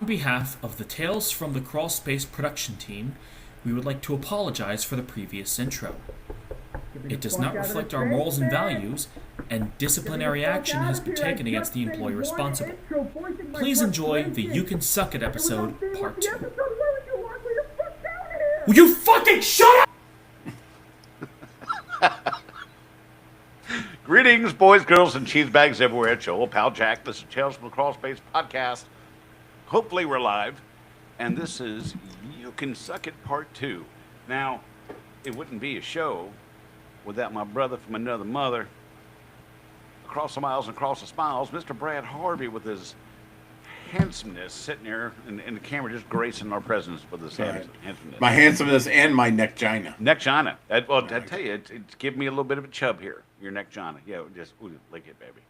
On behalf of the Tales from the Crawl Space production team, we would like to apologize for the previous intro. It does not reflect our morals and values, and disciplinary action has been taken against the employee responsible. Please enjoy the You Can Suck It episode, part 2. Will you fucking shut up?! Greetings, boys, girls, and cheese bags everywhere. It's your old pal Jack. This is Tales from the Crawl Space podcast. Hopefully we're live. And this is You Can Suck It Part 2. Now, it wouldn't be a show without my brother from another mother. Across the miles and across the smiles, Mr. Brad Harvey with his handsomeness sitting there and the camera just gracing our presence with his handsomeness. My handsomeness and my neck china. Neck china. I tell you, it's give me a little bit of a chub here. Your neck china. Yeah, just lick it, baby.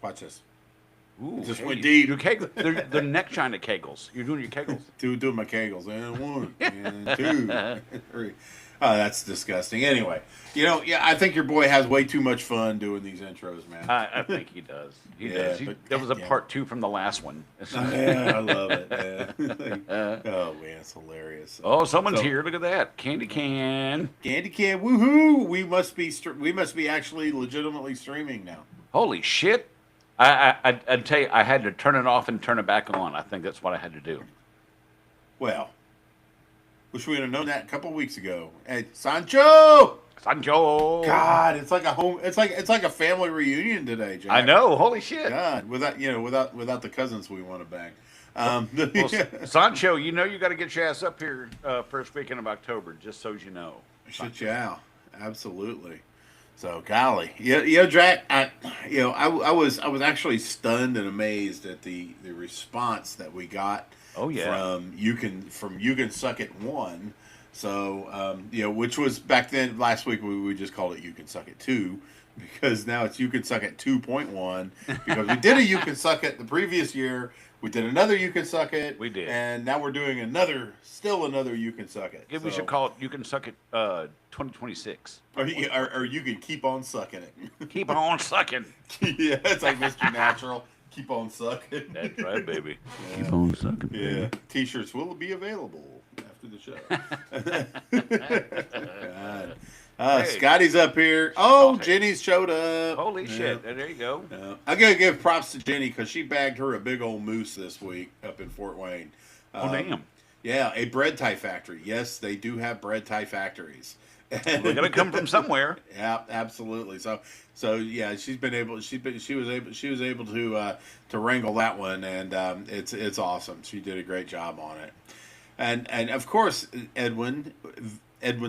Watch this. Ooh, just hey, went deep. They're neck china kegels. You're doing your kegels. Doing my kegels. And one, and two, and three. Oh, that's disgusting. Anyway, I think your boy has way too much fun doing these intros, man. I think he does. He does. There was a part 2 from the last one. Yeah, I love it. Man. Oh man, it's hilarious. Oh, someone's here. Look at that candy can. Candy can. Woohoo! We must be actually legitimately streaming now. Holy shit! I'd tell you, I had to turn it off and turn it back on. I think that's what I had to do. Well, wish we would have known that a couple weeks ago. Hey, Sancho! God, it's like a home. It's like a family reunion today, Jack. I know. Holy shit! God, without the cousins we want to bang. Well, Sancho, you got to get your ass up here first weekend of October, just so you know. Shit, yeah, absolutely. So, golly, Jack, I was actually stunned and amazed at the response that we got. Oh yeah, from You Can Suck It 1. So, which was back then. Last week we just called it You Can Suck It 2 because now it's You Can Suck It 2.1 because we did a You Can Suck It the previous year. We did another You Can Suck It. We did, and now we're doing another You Can Suck It. Yeah, we should call it You Can Suck It 2026. Or you can keep on sucking it. Keep on sucking. Yeah, it's like Mr. Natural. Keep on sucking. That's right, baby. Yeah. Keep on sucking, baby. Yeah. T-shirts will be available after the show. God. Scotty's up here. Oh, Jenny's showed up. Holy shit. There you go. I got to give props to Jenny because she bagged her a big old moose this week up in Fort Wayne. Damn. Yeah, a bread tie factory. Yes, they do have bread tie factories. They're gonna come from somewhere. Yeah, absolutely. So yeah, she was able to wrangle that one, and it's awesome. She did a great job on it, and of course Edwin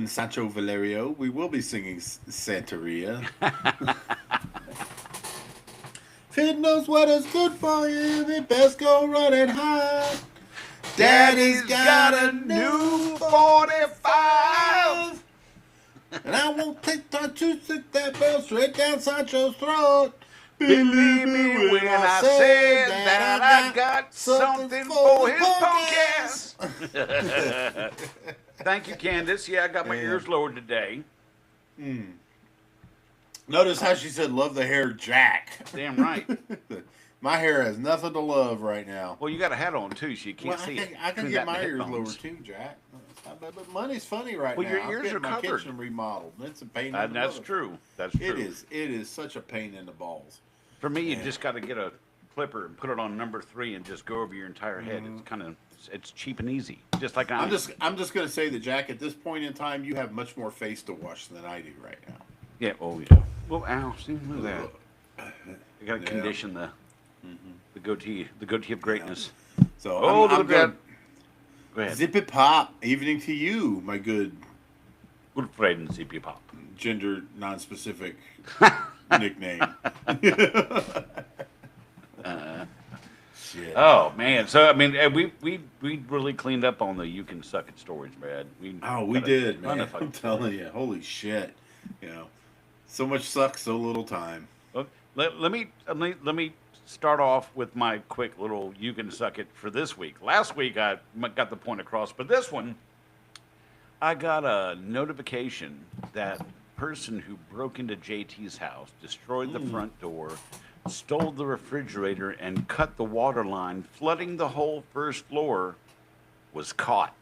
Sancho Valerio. We will be singing Santeria. If it knows what is good for you, it best go running high. Daddy's got a new 45. And I won't take time to stick that bell straight down Sancho's throat. Believe me when I said that I got something for his punk ass. Thank you, Candace. Yeah, I got my ears lowered today. Notice how she said, love the hair, Jack. Damn right. My hair has nothing to love right now. Well, you got a hat on, too, so you can't see it. I can get my ears lowered, too, Jack. But money's funny right now. Well, your ears are my covered. Kitchen remodeled. It's a pain in the That's true. That's true. It is such a pain in the balls. For me, you just got to get a clipper and put it on number 3 and just go over your entire head. It's cheap and easy. Just like I'm just going to say that, Jack, at this point in time, you have much more face to wash than I do right now. Yeah, oh yeah. Well, ow, see, look at that. You got to condition the goatee of greatness. So look at that. Go ahead. Zippy Pop, evening to you, my good friend Zippy Pop. Gender non-specific nickname. Shit. Oh man, so I mean, we really cleaned up on the You Can Suck It stories, Brad. We did, man. I'm telling you, holy shit. So much suck, so little time. Well, let me start off with my quick little You Can Suck It for this week. Last week I got the point across, but this one I got a notification that person who broke into JT's house, destroyed the front door, stole the refrigerator, and cut the water line, flooding the whole first floor, was caught.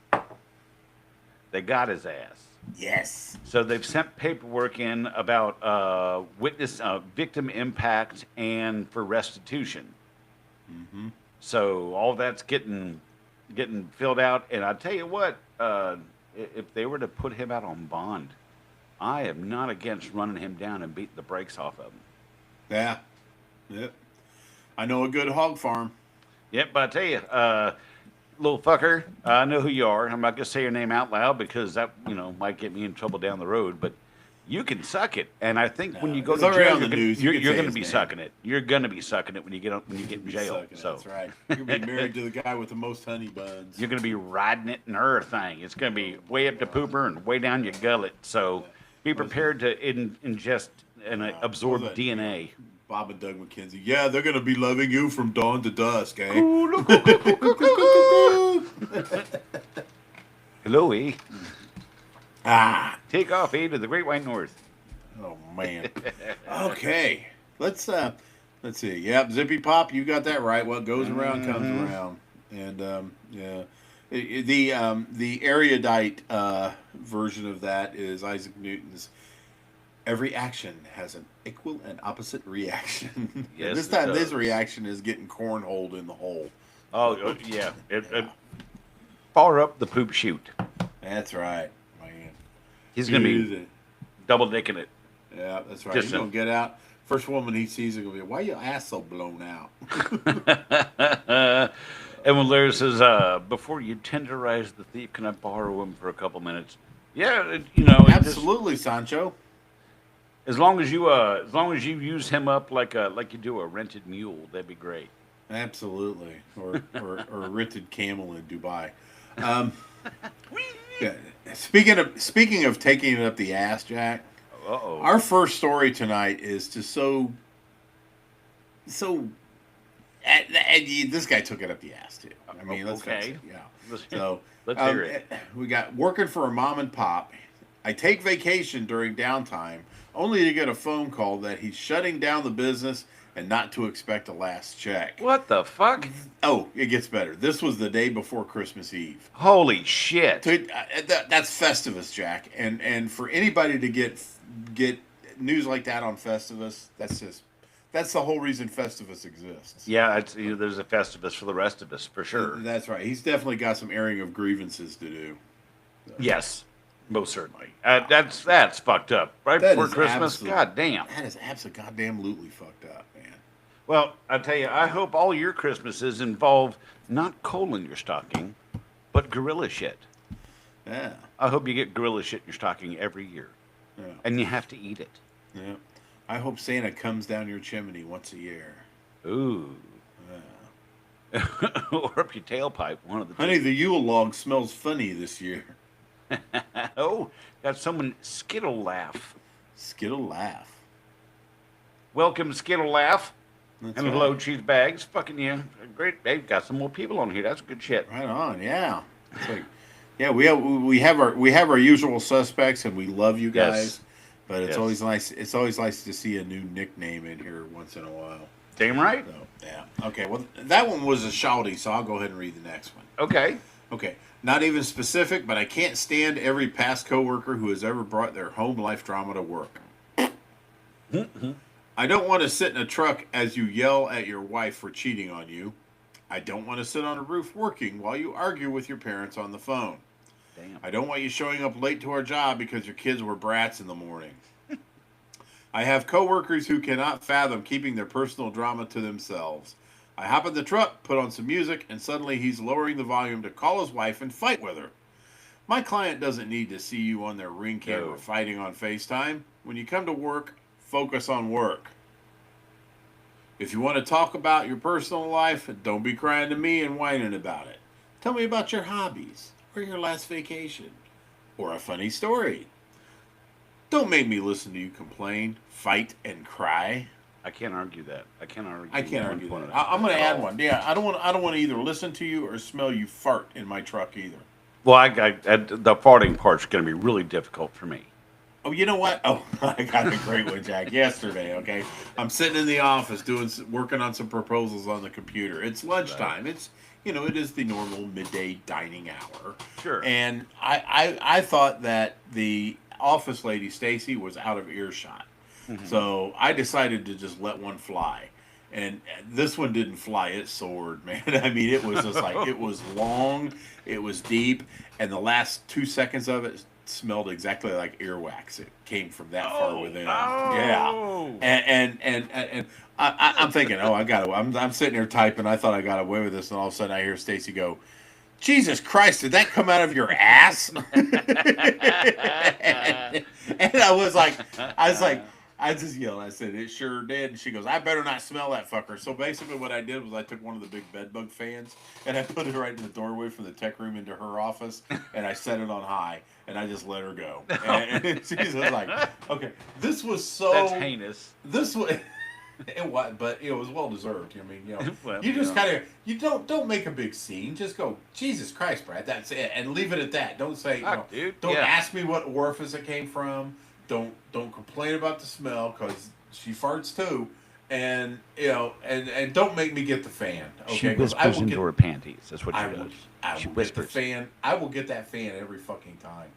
They got his ass. Yes. So they've sent paperwork in about victim impact and for restitution. Mm-hmm. So all that's getting filled out. And I tell you what, if they were to put him out on bond, I am not against running him down and beating the brakes off of him. Yeah. Yep. I know a good hog farm. Yep, but I tell you, little fucker, I know who you are. I'm not gonna say your name out loud because that might get me in trouble down the road. But you can suck it, and I think when you go to jail, you're gonna be sucking it. You're gonna be sucking it when you get in jail. So that's right. You're gonna be married to the guy with the most honey buns. You're gonna be riding it and everything. It's gonna be way up the pooper and way down your gullet. So be prepared to ingest and absorb DNA. Bob and Doug McKenzie. Yeah, they're gonna be loving you from dawn to dusk, eh? Hello, E. Take off, E, to the Great White North. Oh man. Okay. Let's see. Yep, Zippy Pop, you got that right. What goes around comes around. And yeah. The erudite version of that is Isaac Newton's every action has an equal and opposite reaction. Yes, this time this reaction is getting cornholed in the hole. Oh yeah. It far up the poop chute. That's right, man. He's going to be double dicking it. Yeah, that's right. He's going to get out. First woman he sees is going to be, why your ass so blown out? And when Larry says, before you tenderize the thief, can I borrow him for a couple minutes? Yeah, Absolutely, Sancho. As long as you use him up like you do a rented mule, that'd be great. Absolutely, or a rented camel in Dubai. Yeah. Speaking of taking it up the ass, Jack. Uh-oh. Our first story tonight is just so. This guy took it up the ass too. I mean, let's okay. Yeah. So let's hear it. We got working for a mom and pop. I take vacation during downtime, only to get a phone call that he's shutting down the business and not to expect a last check. What the fuck? Oh, it gets better. This was the day before Christmas Eve. Holy shit! That's Festivus, Jack. And for anybody to get news like that on Festivus, that's the whole reason Festivus exists. Yeah, there's a Festivus for the rest of us, for sure. That's right. He's definitely got some airing of grievances to do. So. Yes, most certainly. That's fucked up. Right before Christmas? God damn. That is absolutely fucked up, man. Well, I tell you, I hope all your Christmases involve not coal in your stocking, but gorilla shit. Yeah. I hope you get gorilla shit in your stocking every year. Yeah. And you have to eat it. Yeah. I hope Santa comes down your chimney once a year. Ooh. Yeah. Or up your tailpipe, one of the two. Honey, the Yule log smells funny this year. Oh, got someone Skittle laugh. Skittle laugh. Welcome, Skittle laugh. That's and right. hello, cheese bags. Fucking yeah, great. They've got some more people on here. That's good shit. Right on, yeah. It's like, yeah, we have our usual suspects, and we love you guys. Yes. But it's always nice. It's always nice to see a new nickname in here once in a while. Damn right. So, yeah. Okay. Well, that one was a shouty, so I'll go ahead and read the next one. Okay. Okay. Not even specific, but I can't stand every past coworker who has ever brought their home life drama to work. I don't want to sit in a truck as you yell at your wife for cheating on you. I don't want to sit on a roof working while you argue with your parents on the phone. Damn. I don't want you showing up late to our job because your kids were brats in the morning. I have coworkers who cannot fathom keeping their personal drama to themselves. I hop in the truck, put on some music, and suddenly he's lowering the volume to call his wife and fight with her. My client doesn't need to see you on their Ring camera fighting on FaceTime. When you come to work, focus on work. If you want to talk about your personal life, don't be crying to me and whining about it. Tell me about your hobbies, or your last vacation, or a funny story. Don't make me listen to you complain, fight, and cry. I can't argue that. I can't argue that. I'm going to add one. Yeah, I don't want to either listen to you or smell you fart in my truck either. Well, the farting part's going to be really difficult for me. Oh, you know what? Oh, I got a great one, Jack. Yesterday, okay, I'm sitting in the office working on some proposals on the computer. It's Right. lunchtime. It's it is the normal midday dining hour, Sure. and I thought that the office lady Stacy was out of earshot, Hmm. so I decided to just let one fly. And this one didn't fly; it soared, man. I mean, it was just like it was long, it was deep, and the last 2 seconds of it smelled exactly like earwax. It came from that far Oh, within. Yeah, oh. and I'm thinking, oh, I got. I'm sitting here typing. I thought I got away with this, and all of a sudden I hear Stacy go, "Jesus Christ, did that come out of your ass?" And I was like, I just yelled. I said, "It sure did." And she goes, "I better not smell that fucker." So basically, what I did was I took one of the big bed bug fans and I put it right in the doorway from the tech room into her office, and I set it on high, and I just let her go. And she was like, "Okay, this was That's so. heinous. This was." It was, but it was well deserved. I mean, Well, you just yeah. kind of you don't make a big scene. Just go, Jesus Christ, Brad. That's it, and leave it at that. Don't say, Fuck, dude. don't Yeah. ask me what orifice it came from. Don't complain about the smell because she farts too, and and don't make me get the fan. She Okay, because I whispers will into get her panties. That's what she I will does. I She will get the whispers. fan. I will get that fan every fucking time.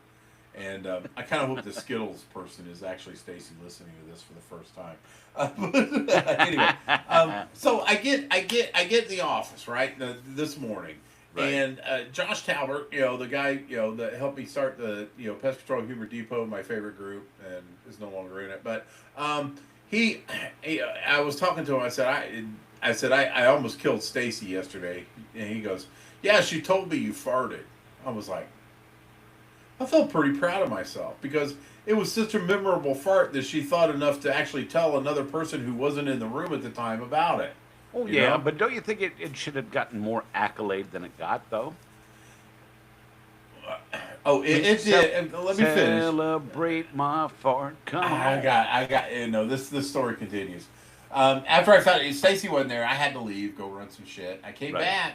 And I kind of hope the Skittles person is actually Stacy listening to this for the first time. Anyway, so I get in the office right this morning, Right. and Josh Talbert, the guy that helped me start the Pest Control Humor Depot, my favorite group, and is no longer in it. But he, I was talking to him. I almost killed Stacy yesterday, and he goes, "Yeah, she told me you farted." I was like, I felt pretty proud of myself because it was such a memorable fart that she thought enough to actually tell another person who wasn't in the room at the time about it. Oh, You yeah, know? but don't you think it should have gotten more accolade than it got, though? Oh, I mean, it did. And let me finish. celebrate my fart. Come I on. got, I got. This story continues. After I found it, Stacy wasn't there. I had to leave, go run some shit. I came Right. back.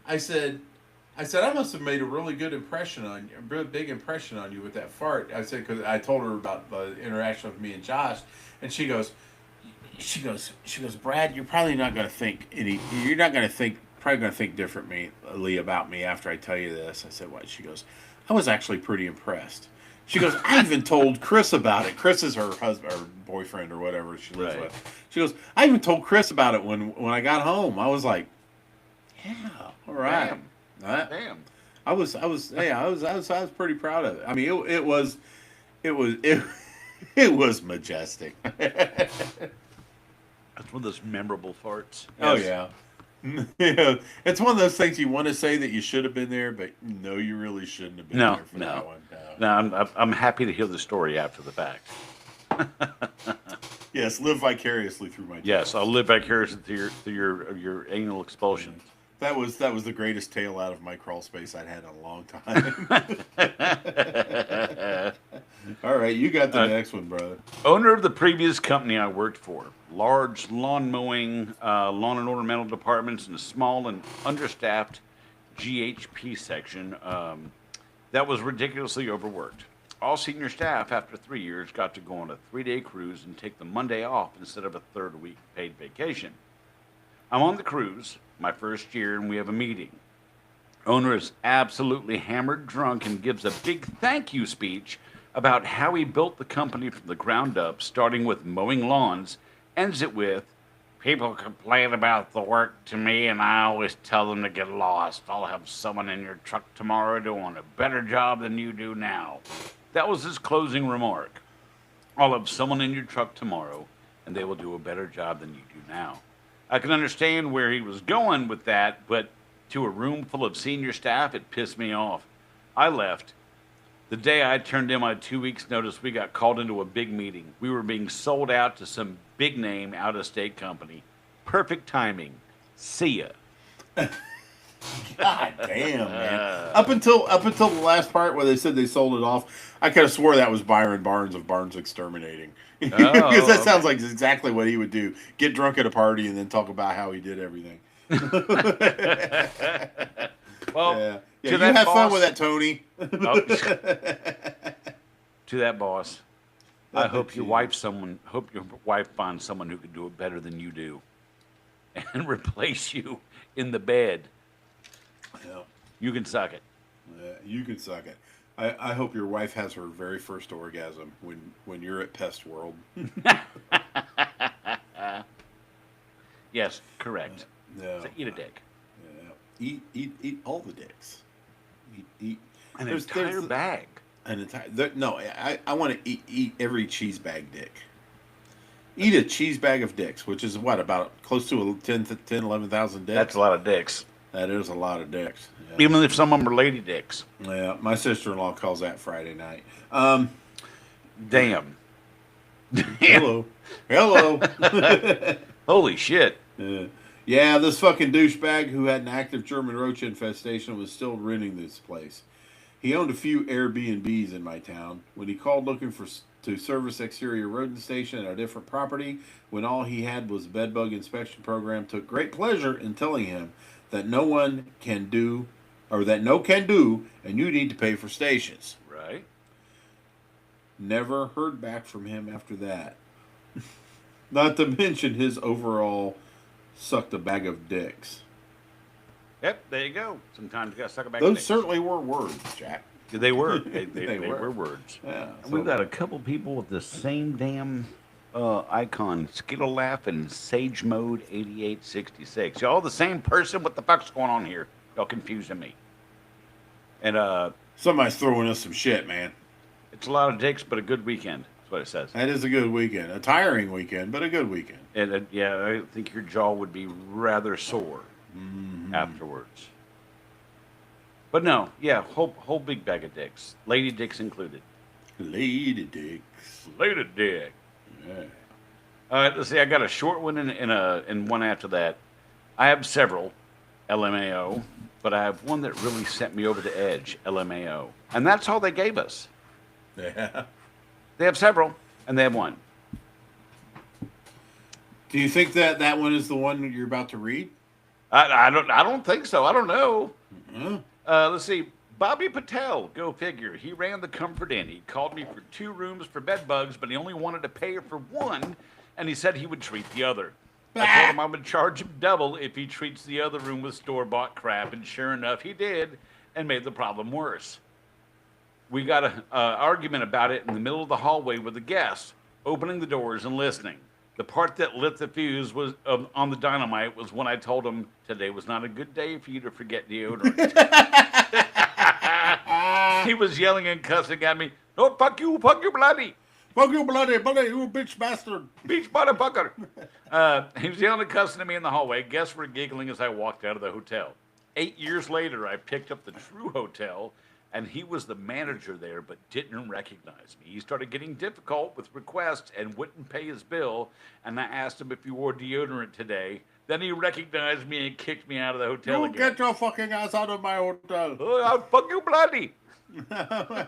I said, I must have made a really good impression on you, a really big impression on you with that fart. I said because I told her about the interaction with me and Josh, and she goes, Brad, you're probably not going to think you're not going to think, probably going to think differently about me after I tell you this. I said, what? She goes, I was actually pretty impressed. She goes, I even told Chris about it. Chris is her husband or boyfriend or whatever she lives Right. with. She goes, I even told Chris about it when I got home. I was like, yeah, all right. Damn. I, Damn. I was pretty proud of it. I mean, it it was majestic. That's one of those memorable farts. Oh Yes. yeah. Yeah, it's one of those things you want to say that you should have been there, but no, you really shouldn't have been No, there for no. that one. No, I'm happy to hear the story after the fact. Yes, live vicariously through my. Yes, I'll live vicariously through your anal expulsion. That was the greatest tale out of my crawl space I'd had in a long time. All right, you got the next one, brother. Owner of the previous company I worked for, large lawn mowing, lawn and ornamental departments, and a small and understaffed GHP section that was ridiculously overworked. All senior staff, after 3 years, got to go on a 3-day cruise and take the Monday off instead of a third week paid vacation. I'm on the cruise, my first year, and we have a meeting. Owner is absolutely hammered drunk and gives a big thank you speech about how he built the company from the ground up, starting with mowing lawns, ends it with, people complain about the work to me, and I always tell them to get lost. I'll have someone in your truck tomorrow doing a better job than you do now. That was his closing remark. I'll have someone in your truck tomorrow, and they will do a better job than you do now. I can understand where he was going with that, but to a room full of senior staff, it pissed me off. I left. The day I turned in my 2 weeks' notice, we got called into a big meeting. We were being sold out to some big name out of state company. Perfect timing. See ya. God damn, man! Up until the last part where they said they sold it off, I could have swore that was Byron Barnes of Barnes Exterminating, because that sounds like exactly what he would do: get drunk at a party and then talk about how he did everything. Well, Yeah, to you that have fun boss- with that, Tony. Oh, to that boss. I hope your wife finds someone who can do it better than you do, and replace you in the bed. Yeah. You can suck it. You can suck it. I hope your wife has her very first orgasm when you're at Pest World. Yes, correct. No. So eat a dick. Yeah. Eat all the dicks. Eat. An entire bag. No, I want to eat every cheese bag dick. Eat a cheese bag of dicks, which is what, about close to 11,000 dicks? That's a lot of dicks. That is a lot of dicks. Yeah. Even if some of them are lady dicks. Yeah, my sister-in-law calls that Friday night. Damn. Hello. Holy shit. Yeah, this fucking douchebag who had an active German roach infestation was still renting this place. He owned a few Airbnbs in my town. When he called looking to service exterior rodent station at a different property, when all he had was a bedbug inspection program, took great pleasure in telling him that no can do, and you need to pay for stations. Right. Never heard back from him after that. Not to mention his overall sucked a bag of dicks. Yep, there you go. Sometimes you got to suck a bag Those of dicks. certainly were words, Jack. They were. They were words. Yeah. We've got a couple people with the same damn icon, Skittle Laugh and Sage Mode 8866. Y'all the same person? What the fuck's going on here? Y'all confusing me. And Somebody's throwing us some shit, man. it's a lot of dicks, but a good weekend. That's what it says. That is a good weekend. A tiring weekend, but a good weekend. And yeah, I think your jaw would be rather sore afterwards. But no, yeah, whole big bag of dicks, lady dicks included. Lady dicks. Lady dick. Yeah. All right, let's see. I got a short one and one after that. I have several, LMAO, but I have one that really sent me over the edge, LMAO, and that's all they gave us. Yeah. They have several, and they have one. Do you think that one is the one you're about to read? I don't think so. I don't know. Huh? Let's see. Bobby Patel, go figure. He ran the Comfort Inn. He called me for 2 rooms for bed bugs, but he only wanted to pay for one, and he said he would treat the other. I told him I would charge him double if he treats the other room with store-bought crap, and sure enough, he did, and made the problem worse. We got an argument about it in the middle of the hallway with the guests, opening the doors and listening. The part that lit the fuse was on the dynamite was when I told him today was not a good day for you to forget deodorant. He was yelling and cussing at me. No, fuck you bloody. Fuck you, bloody, you bitch bastard. Beach motherfucker. He was yelling and cussing at me in the hallway. Guests were giggling as I walked out of the hotel. 8 years later, I picked up the True Hotel, and he was the manager there but didn't recognize me. He started getting difficult with requests and wouldn't pay his bill, and I asked him if he wore deodorant today. Then he recognized me and kicked me out of the hotel You again. get your fucking ass out of my hotel. Oh, I'll fuck you bloody. Oh, my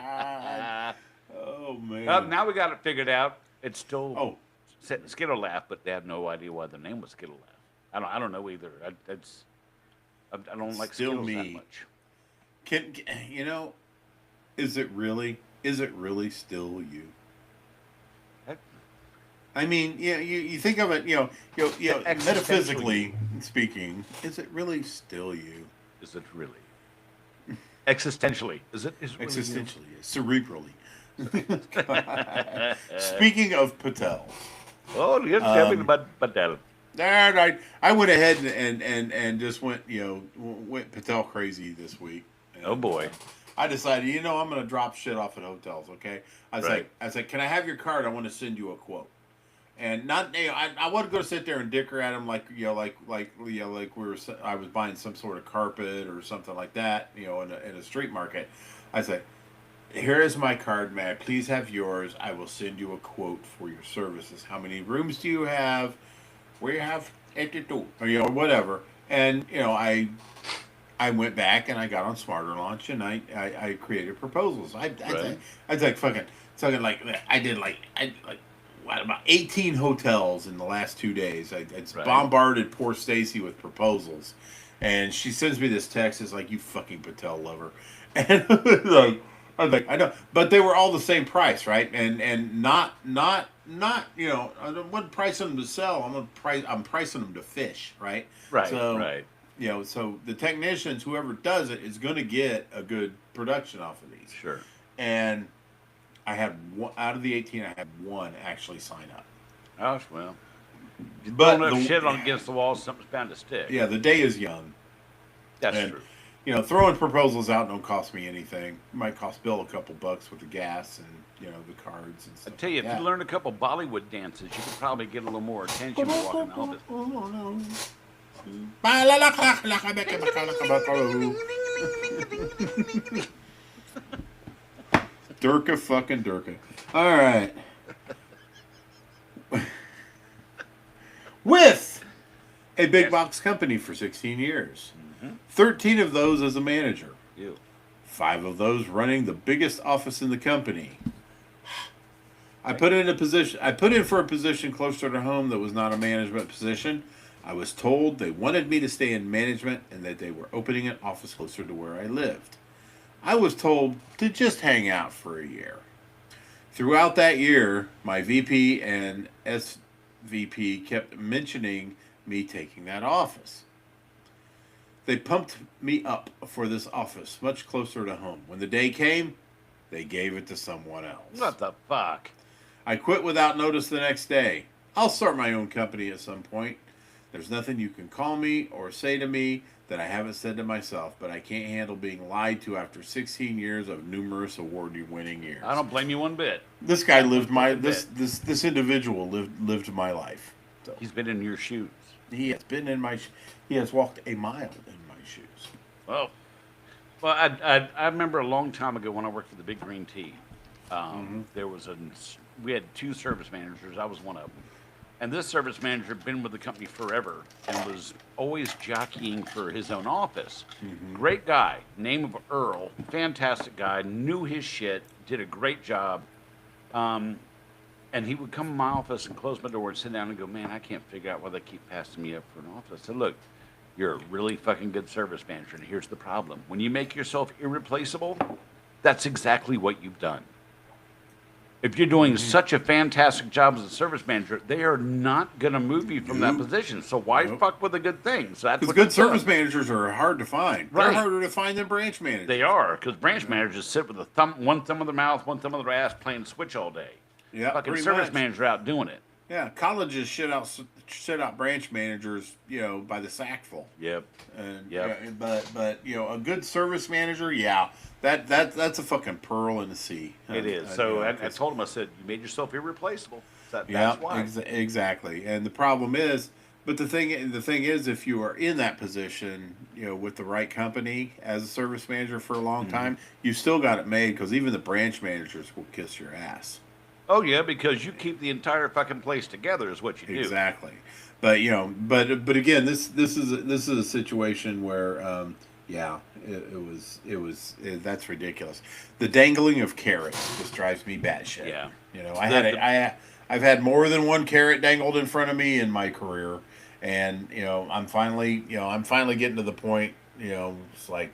God. Oh, man. Now we got it figured out. It's still Skittle Laugh, but they have no idea why the name was Skittle Laugh. I don't know either. I don't like Still Skittles me. that much. Is it really still you? I mean, yeah, you think of it, metaphysically speaking, is it really still you? Is it really? Existentially. Is it really Existentially, cerebrally. Speaking of Patel. Oh, you tell me about that. I went ahead and just went Patel crazy this week. And, Oh boy. I decided, I'm going to drop shit off at hotels. Okay. I was Right. like, can I have your card? I want to send you a quote. And not, I wasn't going to sit there and dicker at him like I was buying some sort of carpet or something like that, in a street market. I said, here is my card. May I please have yours? I will send you a quote for your services. How many rooms do you have? Where you have 82 or whatever. And I went back and I got on Smarter Launch and I created proposals. I did about 18 hotels in the last 2 days. I bombarded poor Stacy with proposals, and she sends me this text. It's like, you fucking Patel lover, and I know, but they were all the same price, right? And not I wasn't pricing them to sell. I'm pricing them to fish, right? Right, So right. so the technicians, whoever does it, is going to get a good production off of these. Sure. And I had one out of the 18. I had one actually sign up. Oh, well. You throw But enough shit on against the wall, something's bound to stick. yeah, the day is young. That's And true. throwing proposals out don't cost me anything. It might cost Bill a couple bucks with the gas and the cards and I stuff. tell you, like if that. you learn a couple Bollywood dances, you could probably get a little more attention walking the office. Durka fucking Durka. All right. With a big box company for 16 years. 13 of those as a manager. You. 5 of those running the biggest office in the company. I put in for a position closer to home that was not a management position. I was told they wanted me to stay in management and that they were opening an office closer to where I lived. I was told to just hang out for a year. Throughout that year, my VP and SVP kept mentioning me taking that office. They pumped me up for this office much closer to home. When the day came, they gave it to someone else. What the fuck? I quit without notice the next day. I'll start my own company at some point. There's nothing you can call me or say to me that I haven't said to myself, but I can't handle being lied to after 16 years of numerous award-winning years. I don't blame you one bit. This guy lived this individual lived my life. So He's been in your shoes. he has been in my he has walked a mile in my shoes. Well, I remember a long time ago when I worked for the Big Green Tea. There was we had 2 service managers. I was one of them. And this service manager had been with the company forever and was always jockeying for his own office. Great guy, name of Earl, fantastic guy, knew his shit, did a great job. And he would come to my office and close my door and sit down and go, man, I can't figure out why they keep passing me up for an office. I said, look, you're a really fucking good service manager, and here's the problem. When you make yourself irreplaceable, that's exactly what you've done. If you're doing such a fantastic job as a service manager, they are not going to move you from that position. So why fuck with a good thing? So that's Because what good service managers are hard to find. Right. They're harder to find than branch managers. They are, because branch managers sit with one thumb of their mouth, one thumb of their ass, playing Switch all day. Yeah, Fucking pretty service much. manager out doing it. Yeah, colleges shit out branch managers, by the sackful. Yep. And Yep. yeah, but a good service manager, that's a fucking pearl in the sea. It is. So I told him, I said, you made yourself irreplaceable. That's why. Exactly. And the problem is, but the thing is, if you are in that position, with the right company as a service manager for a long time, you still got it made, because even the branch managers will kiss your ass. Oh yeah, because you keep the entire fucking place together is what you do. Exactly. But but again, this is a situation where that's ridiculous. The dangling of carrots just drives me batshit. Yeah. I've had more than one carrot dangled in front of me in my career, and I'm finally getting to the point. It's like,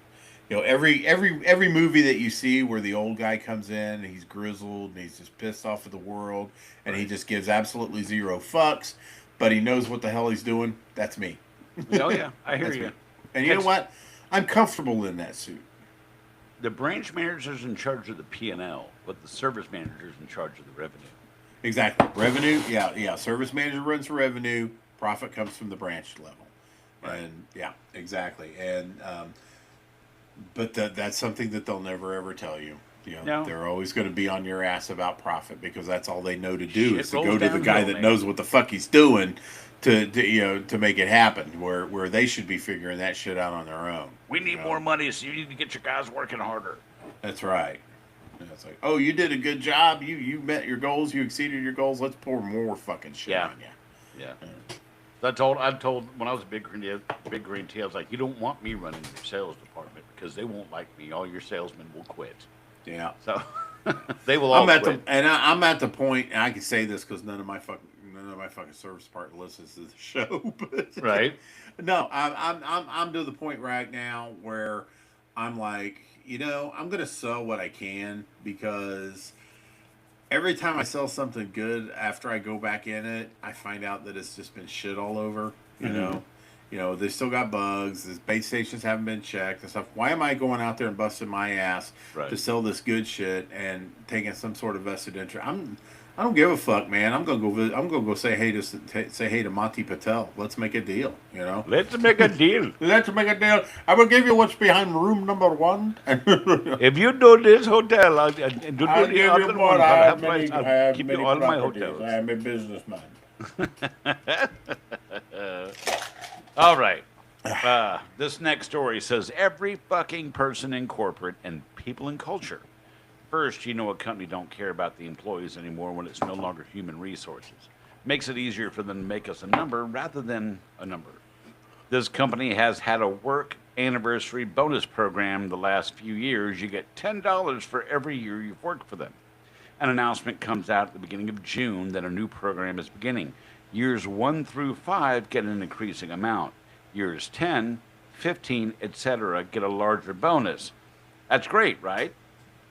every movie that you see where the old guy comes in and he's grizzled and he's just pissed off at the world and he just gives absolutely zero fucks, but he knows what the hell he's doing. That's me. Oh yeah, I hear you. Me. And you know what? I'm comfortable in that suit. The branch manager's in charge of the P&L, but the service manager's in charge of the revenue. Exactly. Revenue, yeah. Service manager runs the revenue. Profit comes from the branch level. Right. And yeah, exactly. And but that's something that they'll never ever tell you. No. They're always going to be on your ass about profit, because that's all they know to do is to rolls go to the guy downhill, that man. knows what the fuck he's doing to make it happen. Where they should be figuring that shit out on their own. We need more money, so you need to get your guys working harder. That's right. And it's like, oh, you did a good job. You met your goals. You exceeded your goals. Let's pour more fucking shit on you. Yeah. I told when I was a Big Green Tea, I was like, you don't want me running your sales department because they won't like me. All your salesmen will quit. Yeah. So they will all quit. I'm at the point, and I can say this because none of my fucking service department listens to the show. But Right. No, I'm to the point right now where I'm like, I'm gonna sell what I can because every time I sell something good, after I go back in it, I find out that it's just been shit all over. They still got bugs. The base stations haven't been checked and stuff. Why am I going out there and busting my ass Right. to sell this good shit and taking some sort of vested interest? I don't give a fuck, man. I'm gonna go. I'm gonna go say hey to Monty Patel. Let's make a deal. Let's make a deal. Let's make a deal. I will give you what's behind room number one. If you do this hotel, I'll do I'll the give other you one. more. I'll keep you all my hotels. I am a businessman. All right. This next story says every fucking person in corporate and people in culture. First, a company don't care about the employees anymore when it's no longer human resources. Makes it easier for them to make us a number rather than a number. This company has had a work anniversary bonus program the last few years. You get $10 for every year you've worked for them. An announcement comes out at the beginning of June that a new program is beginning. Years 1 through 5 get an increasing amount. Years 10, 15, etc. get a larger bonus. That's great, right?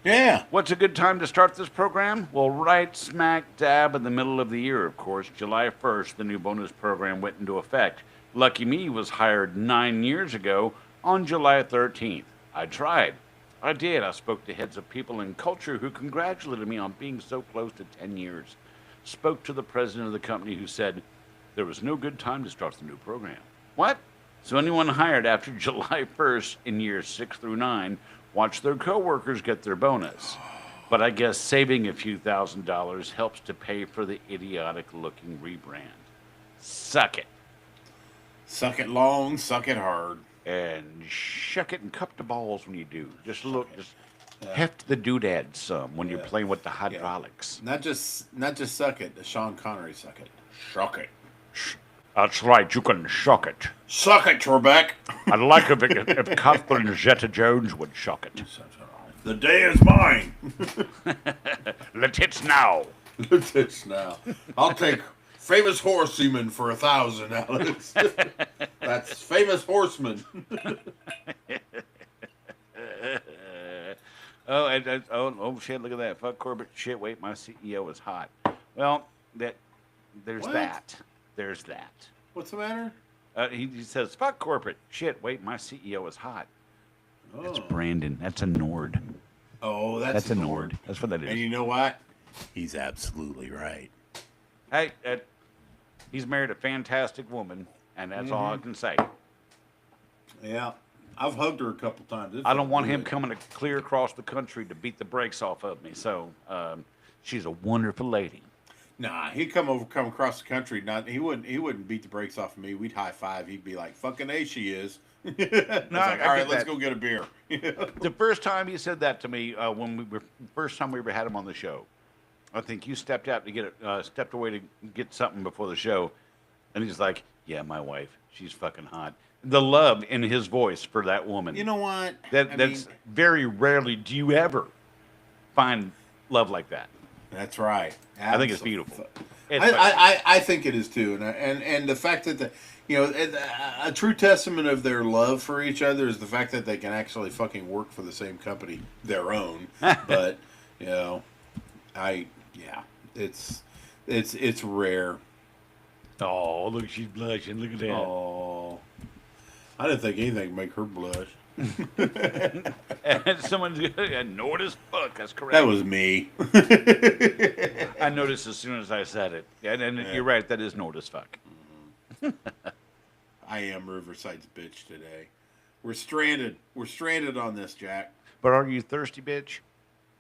Yeah. What's a good time to start this program? Well, right smack dab in the middle of the year, of course. July 1st, the new bonus program went into effect. Lucky me was hired 9 years ago on July 13th. I tried. I did. I spoke to heads of people in culture who congratulated me on being so close to 10 years. Spoke to the president of the company who said there was no good time to start the new program. What? So anyone hired after July 1st in years 6 through 9 watch their coworkers get their bonus. But I guess saving a few $1,000s helps to pay for the idiotic-looking rebrand. Suck it. Suck it long, suck it hard. And shuck it and cup the balls when you do. Just heft the doodad some when you're playing with the hydraulics. Not just suck it. Sean Connery suck it. Shuck it. That's right, you can shuck it. Suck it, Trebek. I'd like if Catherine Zeta-Jones would shuck it. The day is mine. Let it now. It's now. I'll take famous horseman for $1,000, Alex. That's famous horseman. Oh shit! Look at that. Fuck corporate shit. Wait, my CEO is hot. Well, there's What? that. There's that. What's the matter? He says, fuck corporate shit. Wait, my CEO is hot. Oh. That's Brandon. That's a Nord. Oh, That's a Nord. That's what that And is. you know what? He's absolutely right. Hey, he's married a fantastic woman, and that's all I can say. Yeah. I've hugged her a couple times. It's I don't want good. him coming clear across the country to beat the brakes off of me. So she's a wonderful lady. Nah, he'd come across the country. He wouldn't beat the brakes off of me. We'd high five. He'd be like, "Fucking A, she is." No, like, I all right, get let's that. go get a beer. The first time he said that to me, first time we ever had him on the show, I think you stepped out to stepped away to get something before the show, and he's like, "Yeah, my wife, she's fucking hot." The love in his voice for that woman. You know what? That's very rarely do you ever find love like that. That's right. I think it's beautiful. I think it is too, and the fact that a true testament of their love for each other is the fact that they can actually fucking work for the same company, their own. But it's rare. Oh, look, she's blushing. Look at that. Oh, I didn't think anything would make her blush. And someone's Nord as fuck. That's correct. That was me. I noticed as soon as I said it. And you're right. That is Nord as fuck. I am Riverside's bitch today. We're stranded. We're stranded on this, Jack. But are you thirsty, bitch?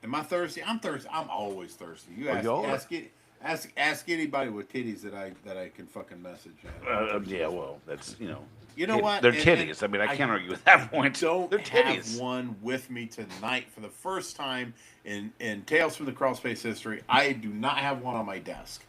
Am I thirsty? I'm thirsty. I'm always thirsty. You ask anybody with titties that I can fucking message. Yeah, well, that's You know what? They're titties. I can't argue with that point. Don't They're titties. have one with me tonight for the first time in Tales from the Crawlspace history. I do not have one on my desk.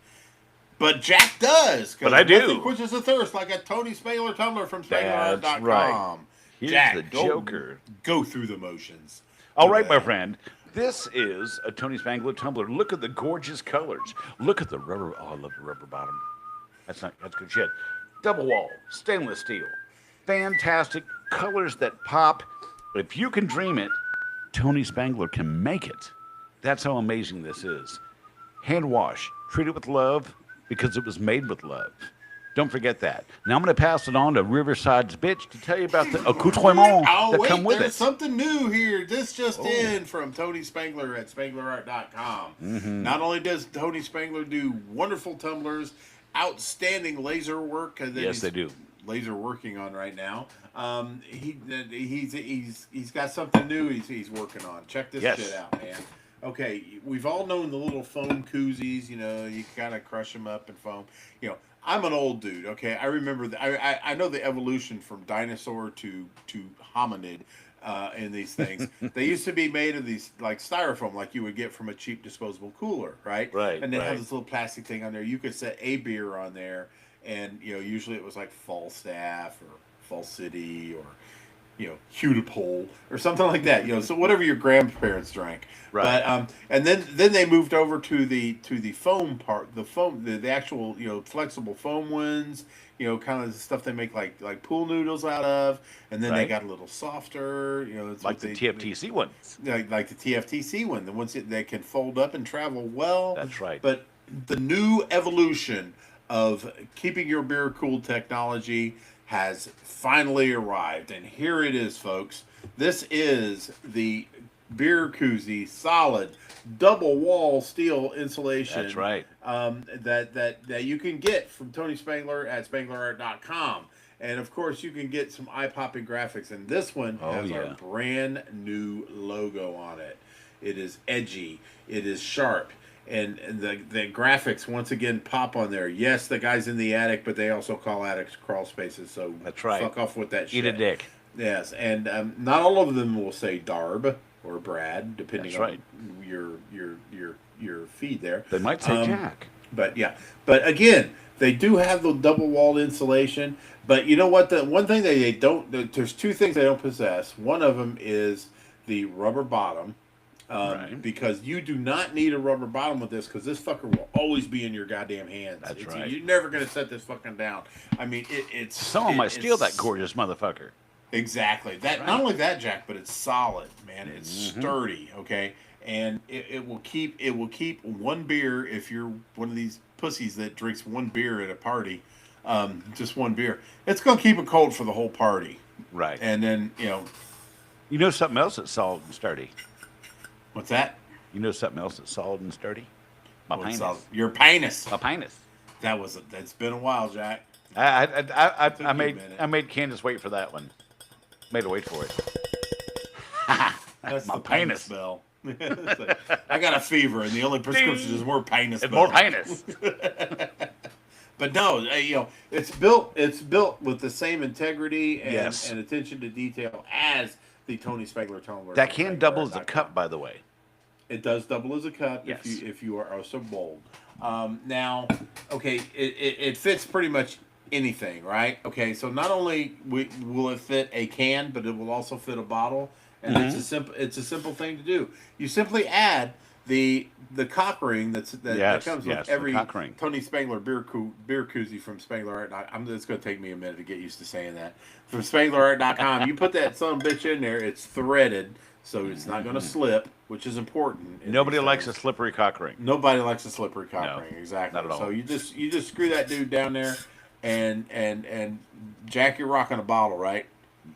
But Jack does. But I do. Nothing quenches the thirst like a Tony Spaler tumbler from That's SpalerArt.com. right. Here's Jack, the go, Joker. Go through the motions. All right, my friend. This is a Tony Spangler tumbler. Look at the gorgeous colors. Look at the rubber. Oh, I love the rubber bottom. That's good shit. Double wall, stainless steel. Fantastic colors that pop. If you can dream it, Tony Spangler can make it. That's how amazing this is. Hand wash, treat it with love because it was made with love. Don't forget that. Now I'm going to pass it on to Riverside's bitch to tell you about the accoutrements that come with there's it. something new here. This just in from Tony Spangler at SpanglerArt.com. Not only does Tony Spangler do wonderful tumblers, outstanding laser work that Yes, they do. laser working on right now. He's got something new he's working on. Check this shit out, man. Okay, we've all known the little foam koozies. You know, you kind of crush them up and foam. You know, I'm an old dude. Okay, I remember. I know the evolution from dinosaur to hominid in these things. They used to be made of these like styrofoam, like you would get from a cheap disposable cooler, right? Right. And they have this little plastic thing on there. You could set a beer on there, and you know, usually it was like Falstaff or Fall City or Hudipole or something like that. You know, so whatever your grandparents drank. Right. But and then they moved over to the foam part, the actual flexible foam ones. You know, kind of the stuff they make like pool noodles out of, and then they got a little softer. You know, it's like the TFTC ones. Like the TFTC one, the ones that can fold up and travel well. That's right. But the new evolution of keeping your beer cool technology has finally arrived, and here it is, folks. This is the beer koozie solid double wall steel insulation. That's right. That you can get from Tony Spangler at SpanglerArt.com. And of course, you can get some eye-popping graphics. And this one has our brand new logo on it. It is edgy. It is sharp. And the graphics once again pop on there. Yes, the guy's in the attic, but they also call attics crawl spaces. So that's right. Fuck off with that shit. Eat a dick. Yes, and not all of them will say Darb or Brad, depending on your feed there. They might say Jack. But again, they do have the double walled insulation. But you know what? The one thing they don't. There's two things they don't possess. One of them is the rubber bottom. Because you do not need a rubber bottom with this, because this fucker will always be in your goddamn hands. That's right. You're never going to set this fucking down. I mean, it's... Someone might steal that gorgeous motherfucker. Exactly. Not only that, Jack, but it's solid, man. It's sturdy, okay? And it will keep one beer, if you're one of these pussies that drinks one beer at a party, just one beer. It's going to keep it cold for the whole party. Right. And then, You know something else that's solid and sturdy? What's that? You know something else that's solid and sturdy? My penis. Your penis. My penis. That's been a while, Jack. I made Candace wait for that one. Made her wait for it. That's my the penis bell. I got a fever, and the only prescription is more penis. It's more penis. But no, it's built with the same integrity and attention to detail as the Tony Spangler tumbler. That can double as a cup, by the way. It does double as a cup. Yes. if you are so bold. Now, okay, it fits pretty much anything, right? Okay, so not only will it fit a can, but it will also fit a bottle, and it's a simple thing to do. You simply add the cock ring that comes with every Tony Spangler beer koozie from Spangler Art. It's going to take me a minute to get used to saying that. From SpanglerArt.com, you put that son of a bitch in there. It's threaded, so it's not going to slip, which is important. Nobody likes a slippery cock ring. Nobody likes a slippery cock ring. Exactly. Not at all. So you just screw that dude down there, and Jack, you're rocking a bottle, right?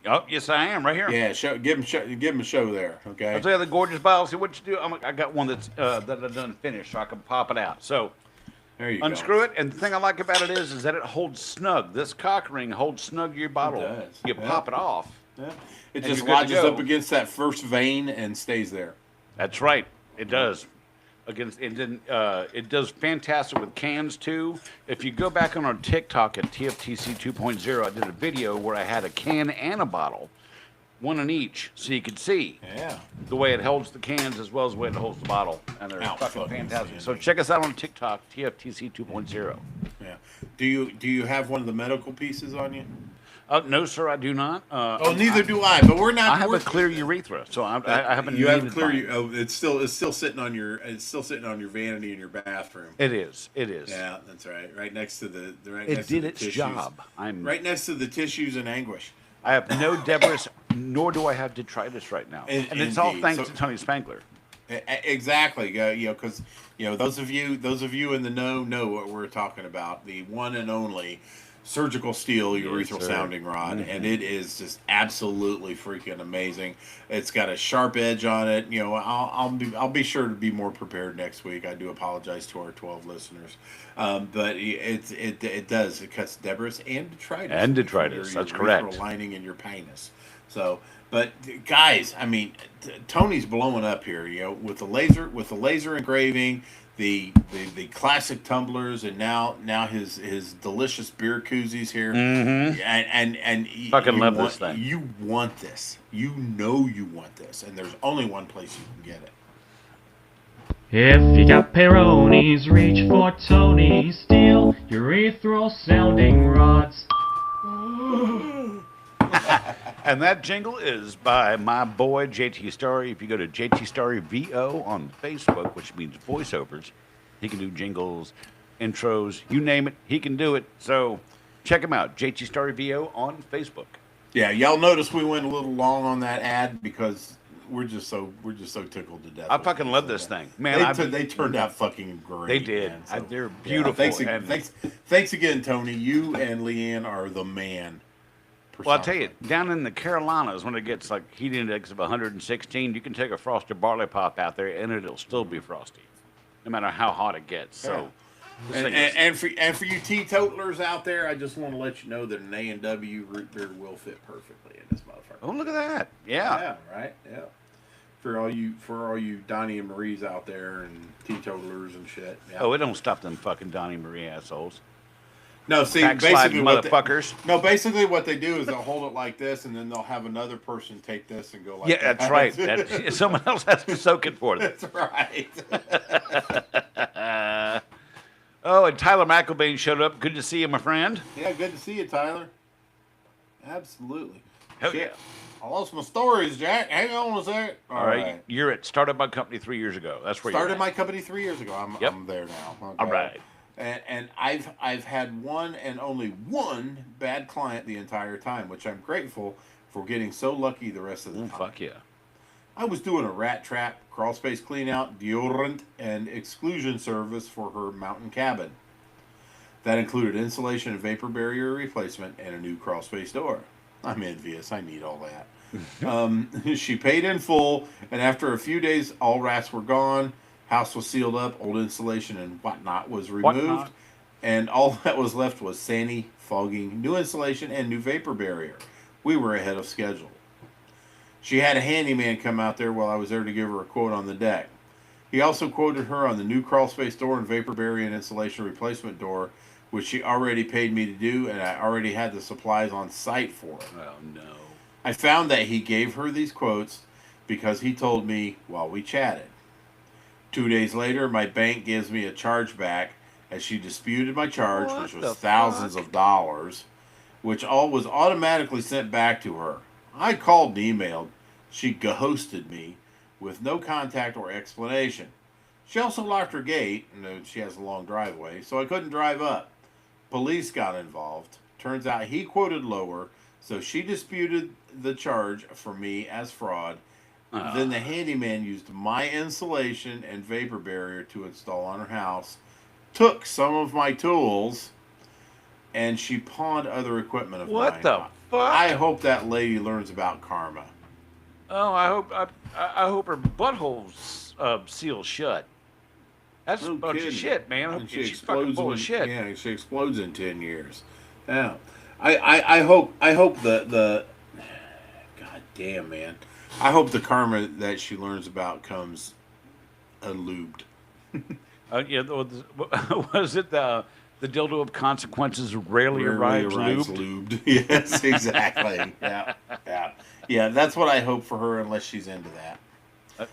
Oh, yes, I am, right here. Yeah, give him a show there, okay? I'll tell you the gorgeous bottle. See what you do. I got one that's that I done finished, so I can pop it out. So there you unscrew it, and the thing I like about it is that it holds snug. This cock ring holds snug your bottle. It does. You pop it off. Yeah. It just lodges up against that first vein and stays there. That's right. It does. It does fantastic with cans too. If you go back on our TikTok at TFTC 2.0, I did a video where I had a can and a bottle, one in each, so you could see the way it holds the cans as well as the way it holds the bottle, and they're fucking fantastic. So check us out on TikTok, TFTC 2.0. Yeah. Do you have one of the medical pieces on you? No, sir, I do not. Neither do I. But we're not. I have a clear urethra, so I haven't. You have a clear. It's still sitting on your. It's still sitting on your vanity in your bathroom. It is. Yeah, that's right. Right next to it did its job. I'm right next to the tissues in anguish. I have no nor do I have detritus right now. In- And it's all indeed. thanks So- to Tony Spangler. Exactly. Because those of you in the know what we're talking about. The one and only surgical steel urethral sir. sounding rod, and it is just absolutely freaking amazing. It's got a sharp edge on it. I'll be sure to be more prepared next week. I do apologize to our 12 listeners, but it does. It cuts debris and detritus. And from detritus, your that's urethral correct. lining in your penis. So, but guys, I mean, Tony's blowing up here. With the laser engraving, the classic tumblers, and now his delicious beer koozies here. Mm-hmm. And Fucking love this thing. You want this. You want this, and there's only one place you can get it. If you got Peronis, reach for Tony. Steal urethral sounding rods. And that jingle is by my boy JT Starry. If you go to JT Starry VO on Facebook, which means voiceovers, he can do jingles, intros, you name it, he can do it. So check him out, JT Starry VO on Facebook. Yeah, y'all notice we went a little long on that ad because we're just so tickled to death. I fucking love this thing, man. They turned out fucking great. They did. Man. So, They're beautiful. Yeah, thanks again, Tony. You and Leanne are the man. Well, I'll tell you, down in the Carolinas, when it gets like heat index of 116, you can take a frosted barley pop out there and it'll still be frosty, no matter how hot it gets. So, and for you teetotalers out there, I just want to let you know that an A&W root beer will fit perfectly in this motherfucker. oh, look at that! Yeah, Yeah, right. Yeah. For all you Donnie and Maries out there and teetotalers and shit. Yeah. Oh, it don't stop them fucking Donnie Marie assholes. No, see, Backsliding basically motherfuckers. what they do is they'll hold it like this, and then they'll have another person take this and go like Yeah, that. that's right. Someone else has to soak it for them. That's right. Oh, and Tyler McElvain showed up. Good to see you, my friend. Yeah, good to see you, Tyler. Absolutely. Hell Shit. yeah. I lost my stories, Jack. Hang on a sec. All right. You're at started my company 3 years ago. That's where Started you're my company 3 years ago. I'm there now. Okay. All right. And I've had one and only one bad client the entire time, which I'm grateful for getting so lucky the rest of the time. Fuck yeah. I was doing a rat trap, crawl space clean out, deodorant, and exclusion service for her mountain cabin. That included insulation and vapor barrier replacement and a new crawl space door. I'm envious. I need all that. She paid in full, and after a few days, all rats were gone. House was sealed up, old insulation and whatnot was removed, and all that was left was sanding, fogging, new insulation, and new vapor barrier. We were ahead of schedule. She had a handyman come out there while I was there to give her a quote on the deck. He also quoted her on the new crawl space door and vapor barrier and insulation replacement door, which she already paid me to do, and I already had the supplies on site for it. Oh, no. I found that he gave her these quotes because he told me while we chatted. 2 days later, my bank gives me a charge back as she disputed my charge, which was thousands of dollars, which all was automatically sent back to her. I called and emailed. She ghosted me with no contact or explanation. She also locked her gate, and she has a long driveway, so I couldn't drive up. Police got involved. Turns out he quoted lower, so she disputed the charge for me as fraud. Then the handyman used my insulation and vapor barrier to install on her house, took some of my tools, and she pawned other equipment of mine. What the fuck? I hope that lady learns about karma. Oh, I hope her butthole's sealed shut. That's a bunch of shit, man. And She's fucking full of shit. Yeah, she explodes in 10 years. Yeah. I hope the God damn, man. I hope the karma that she learns about comes unlubed. Yeah, was it the dildo of consequences rarely arrives lubed? Yes, exactly. Yeah. That's what I hope for her, unless she's into that.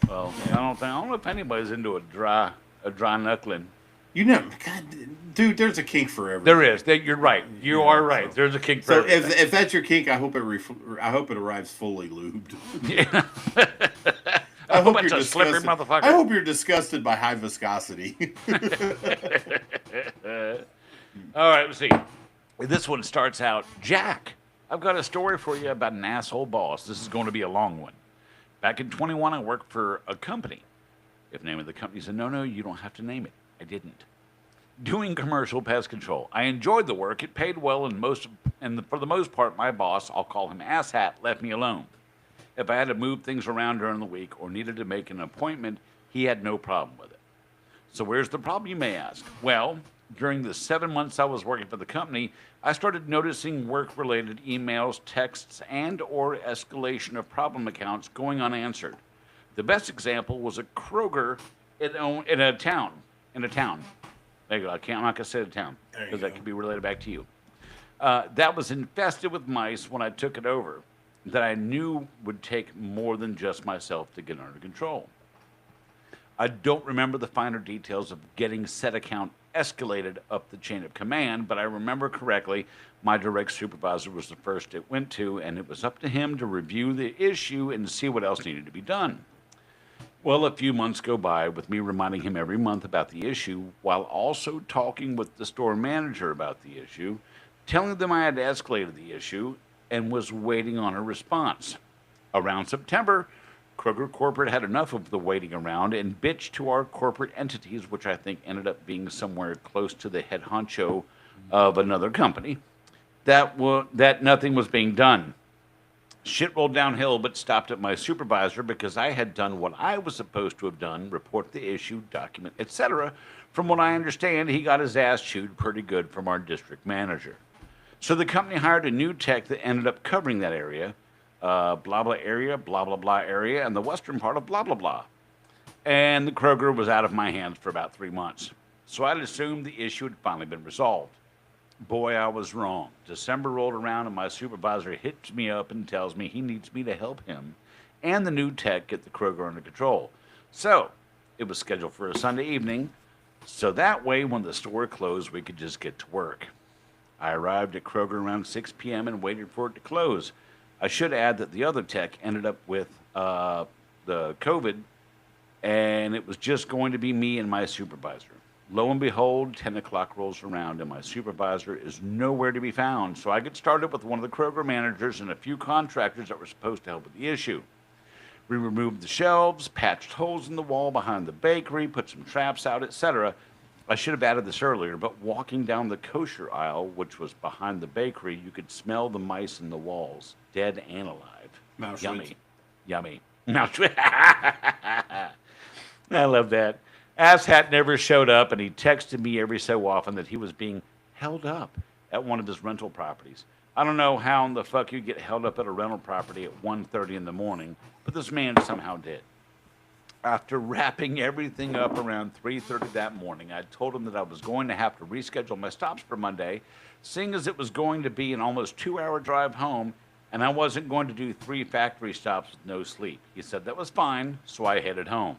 Well, I don't know if anybody's into a dry knuckling. You know, God, dude, there's a kink for everything. There is. You're right. You are right. There's a kink for So everything. if that's your kink, I hope it arrives fully lubed. Yeah. I hope it's you're a slippery disgusted. motherfucker. I hope you're disgusted by high viscosity. All right, let's see. This one starts out, Jack, I've got a story for you about an asshole boss. This is going to be a long one. Back in 21, I worked for a company. If the name of the company is a no-no, you don't have to name it. I didn't. Doing commercial pest control. I enjoyed the work. It paid well, and for the most part, my boss, I'll call him Asshat, left me alone. If I had to move things around during the week or needed to make an appointment, he had no problem with it. So where's the problem, you may ask? Well, during the 7 months I was working for the company, I started noticing work-related emails, texts, and or escalation of problem accounts going unanswered. The best example was a Kroger in a town. There you go. I'm not going to say the town because that could be related back to you. That was infested with mice when I took it over, that I knew would take more than just myself to get under control. I don't remember the finer details of getting said account escalated up the chain of command, but I remember correctly, my direct supervisor was the first it went to, and it was up to him to review the issue and see what else needed to be done. Well, a few months go by with me reminding him every month about the issue, while also talking with the store manager about the issue, telling them I had escalated the issue, and was waiting on a response. Around September, Kroger Corporate had enough of the waiting around and bitched to our corporate entities, which I think ended up being somewhere close to the head honcho of another company, that nothing was being done. Shit rolled downhill, but stopped at my supervisor because I had done what I was supposed to have done, report the issue, document, etc. From what I understand, he got his ass chewed pretty good from our district manager. So the company hired a new tech that ended up covering that area, blah blah area, blah blah blah area, and the western part of blah blah blah. And the Kroger was out of my hands for about 3 months. So I'd assumed the issue had finally been resolved. Boy, I was wrong. December rolled around and my supervisor hits me up and tells me he needs me to help him and the new tech get the Kroger under control. So it was scheduled for a Sunday evening, so that way when the store closed, we could just get to work. I arrived at Kroger around 6 p.m. and waited for it to close. I should add that the other tech ended up with the COVID, and it was just going to be me and my supervisor. Lo and behold, 10 o'clock rolls around, and my supervisor is nowhere to be found. So I get started with one of the Kroger managers and a few contractors that were supposed to help with the issue. We removed the shelves, patched holes in the wall behind the bakery, put some traps out, etc. I should have added this earlier, but walking down the kosher aisle, which was behind the bakery, you could smell the mice in the walls, dead and alive. Mouse Yummy. Yummy. Mouse I love that. Asshat never showed up, and he texted me every so often that he was being held up at one of his rental properties. I don't know how in the fuck you get held up at a rental property at 1:30 in the morning, but this man somehow did. After wrapping everything up around 3:30 that morning, I told him that I was going to have to reschedule my stops for Monday, seeing as it was going to be an almost 2-hour drive home, and I wasn't going to do 3 factory stops with no sleep. He said that was fine, so I headed home.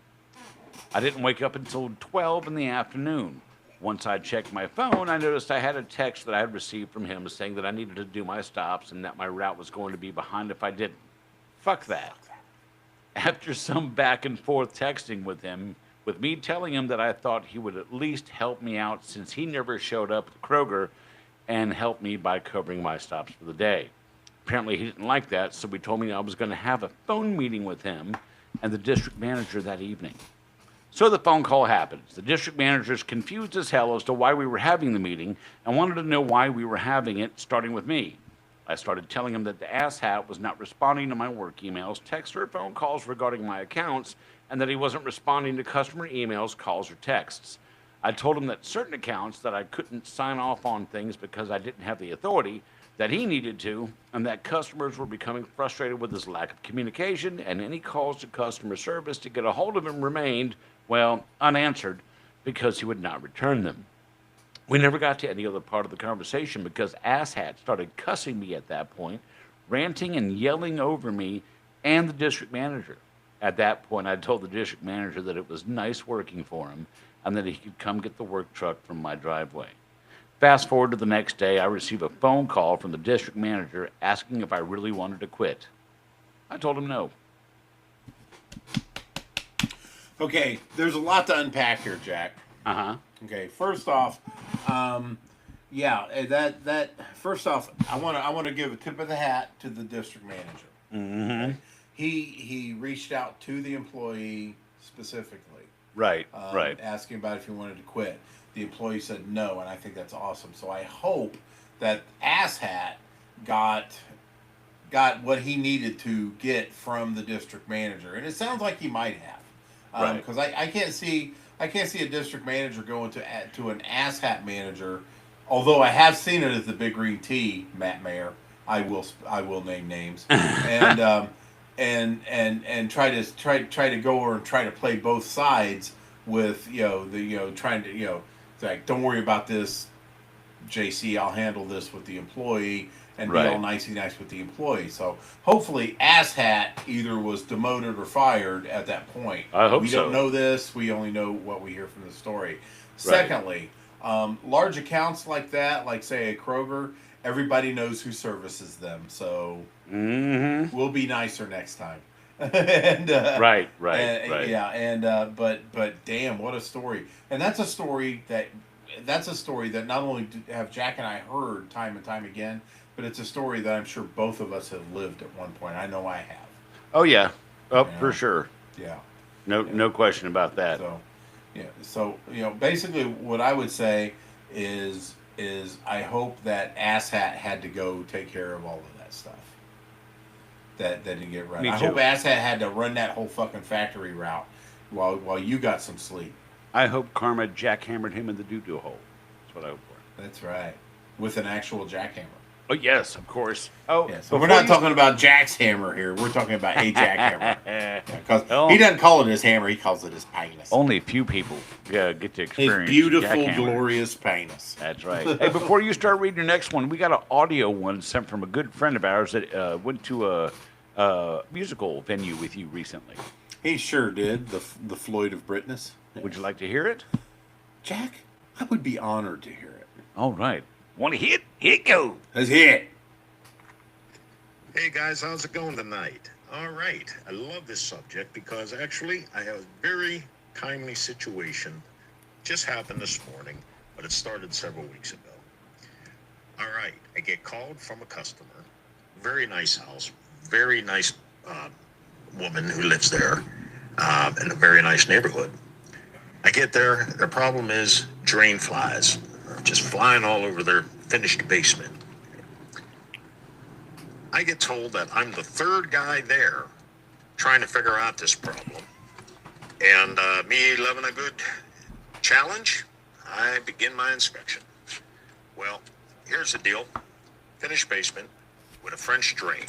I didn't wake up until 12 in the afternoon. Once I checked my phone, I noticed I had a text that I had received from him saying that I needed to do my stops and that my route was going to be behind if I didn't. Fuck that. After some back and forth texting with him, with me telling him that I thought he would at least help me out since he never showed up at Kroger and helped me by covering my stops for the day. Apparently he didn't like that, so he told me I was going to have a phone meeting with him and the district manager that evening. So the phone call happens. The district manager is confused as hell as to why we were having the meeting and wanted to know why we were having it, starting with me. I started telling him that the asshat was not responding to my work emails, texts, or phone calls regarding my accounts, and that he wasn't responding to customer emails, calls, or texts. I told him that certain accounts that I couldn't sign off on things because I didn't have the authority, that he needed to, and that customers were becoming frustrated with his lack of communication, and any calls to customer service to get a hold of him remained, well, unanswered because he would not return them. We never got to any other part of the conversation because Asshat started cussing me at that point, ranting and yelling over me and the district manager. At that point, I told the district manager that it was nice working for him and that he could come get the work truck from my driveway. Fast forward to the next day, I receive a phone call from the district manager asking if I really wanted to quit. I told him no. Okay, there's a lot to unpack here, Jack. Uh-huh. Okay, first off, Yeah, that first off, I want to give a tip of the hat to the district manager. Mm-hmm. Okay? He reached out to the employee specifically, Right, right. asking about if he wanted to quit. The employee said no, and I think that's awesome. So I hope that asshat got what he needed to get from the district manager, and it sounds like he might have, because I can't see a district manager going to an asshat manager. Although I have seen it as the Big Green Tea, Matt Mayer. I will name names and try to go over and try to play both sides with trying to it's like, don't worry about this, JC. I'll handle this with the employee and be all nice with the employee. So hopefully, asshat either was demoted or fired at that point. I hope we so. don't know this. We only know what we hear from the story. Secondly, large accounts like that, like say a Kroger, everybody knows who services them. So we'll be nicer next time. and, right. Yeah, and but damn, what a story! And that's a story that not only have Jack and I heard time and time again, but it's a story that I'm sure both of us have lived at one point. I know I have. Oh yeah, for sure. Yeah. No question about that. So, yeah. So basically, what I would say is I hope that asshat had to go take care of all of that stuff. That didn't get run. I hope asshat had to run that whole fucking factory route while you got some sleep. I hope karma jackhammered him in the doo-doo hole. That's what I hope for. That's right, with an actual jackhammer. Oh yes, of course. Oh, yeah, so we're not talking about Jack's hammer here. We're talking about a jackhammer. Because he doesn't call it his hammer; he calls it his penis. Only a few people get to experience his beautiful, glorious penis. That's right. Hey, before you start reading your next one, we got an audio one sent from a good friend of ours that went to a musical venue with you recently. He sure did. The Floyd of Britness. Yes. Would you like to hear it, Jack? I would be honored to hear it. All right. Want to hit? Here it goes. Let's hear it. Hey guys, how's it going tonight? All right. I love this subject because actually I have a very timely situation. Just happened this morning, but it started several weeks ago. All right. I get called from a customer. Very nice house. Very nice woman who lives there in a very nice neighborhood. I get there. The problem is drain flies. Just flying all over their finished basement. I get told that I'm the third guy there trying to figure out this problem. And me loving a good challenge, I begin my inspection. Well, here's the deal. Finished basement with a French drain.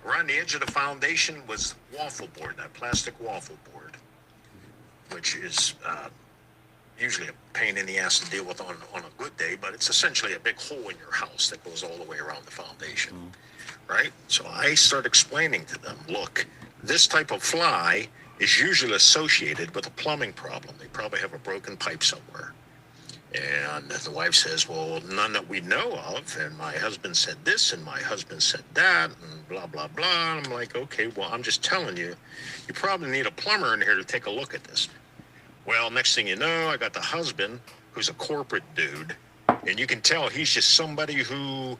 Around the edge of the foundation was waffle board, that plastic waffle board, which is usually a pain in the ass to deal with on a good day, but it's essentially a big hole in your house that goes all the way around the foundation, right? So I start explaining to them, look, this type of fly is usually associated with a plumbing problem. They probably have a broken pipe somewhere. And the wife says, well, none that we know of, and my husband said this, and my husband said that, and blah, blah, blah. And I'm like, okay, well, I'm just telling you, you probably need a plumber in here to take a look at this. Well, next thing you know, I got the husband, who's a corporate dude, and you can tell he's just somebody who,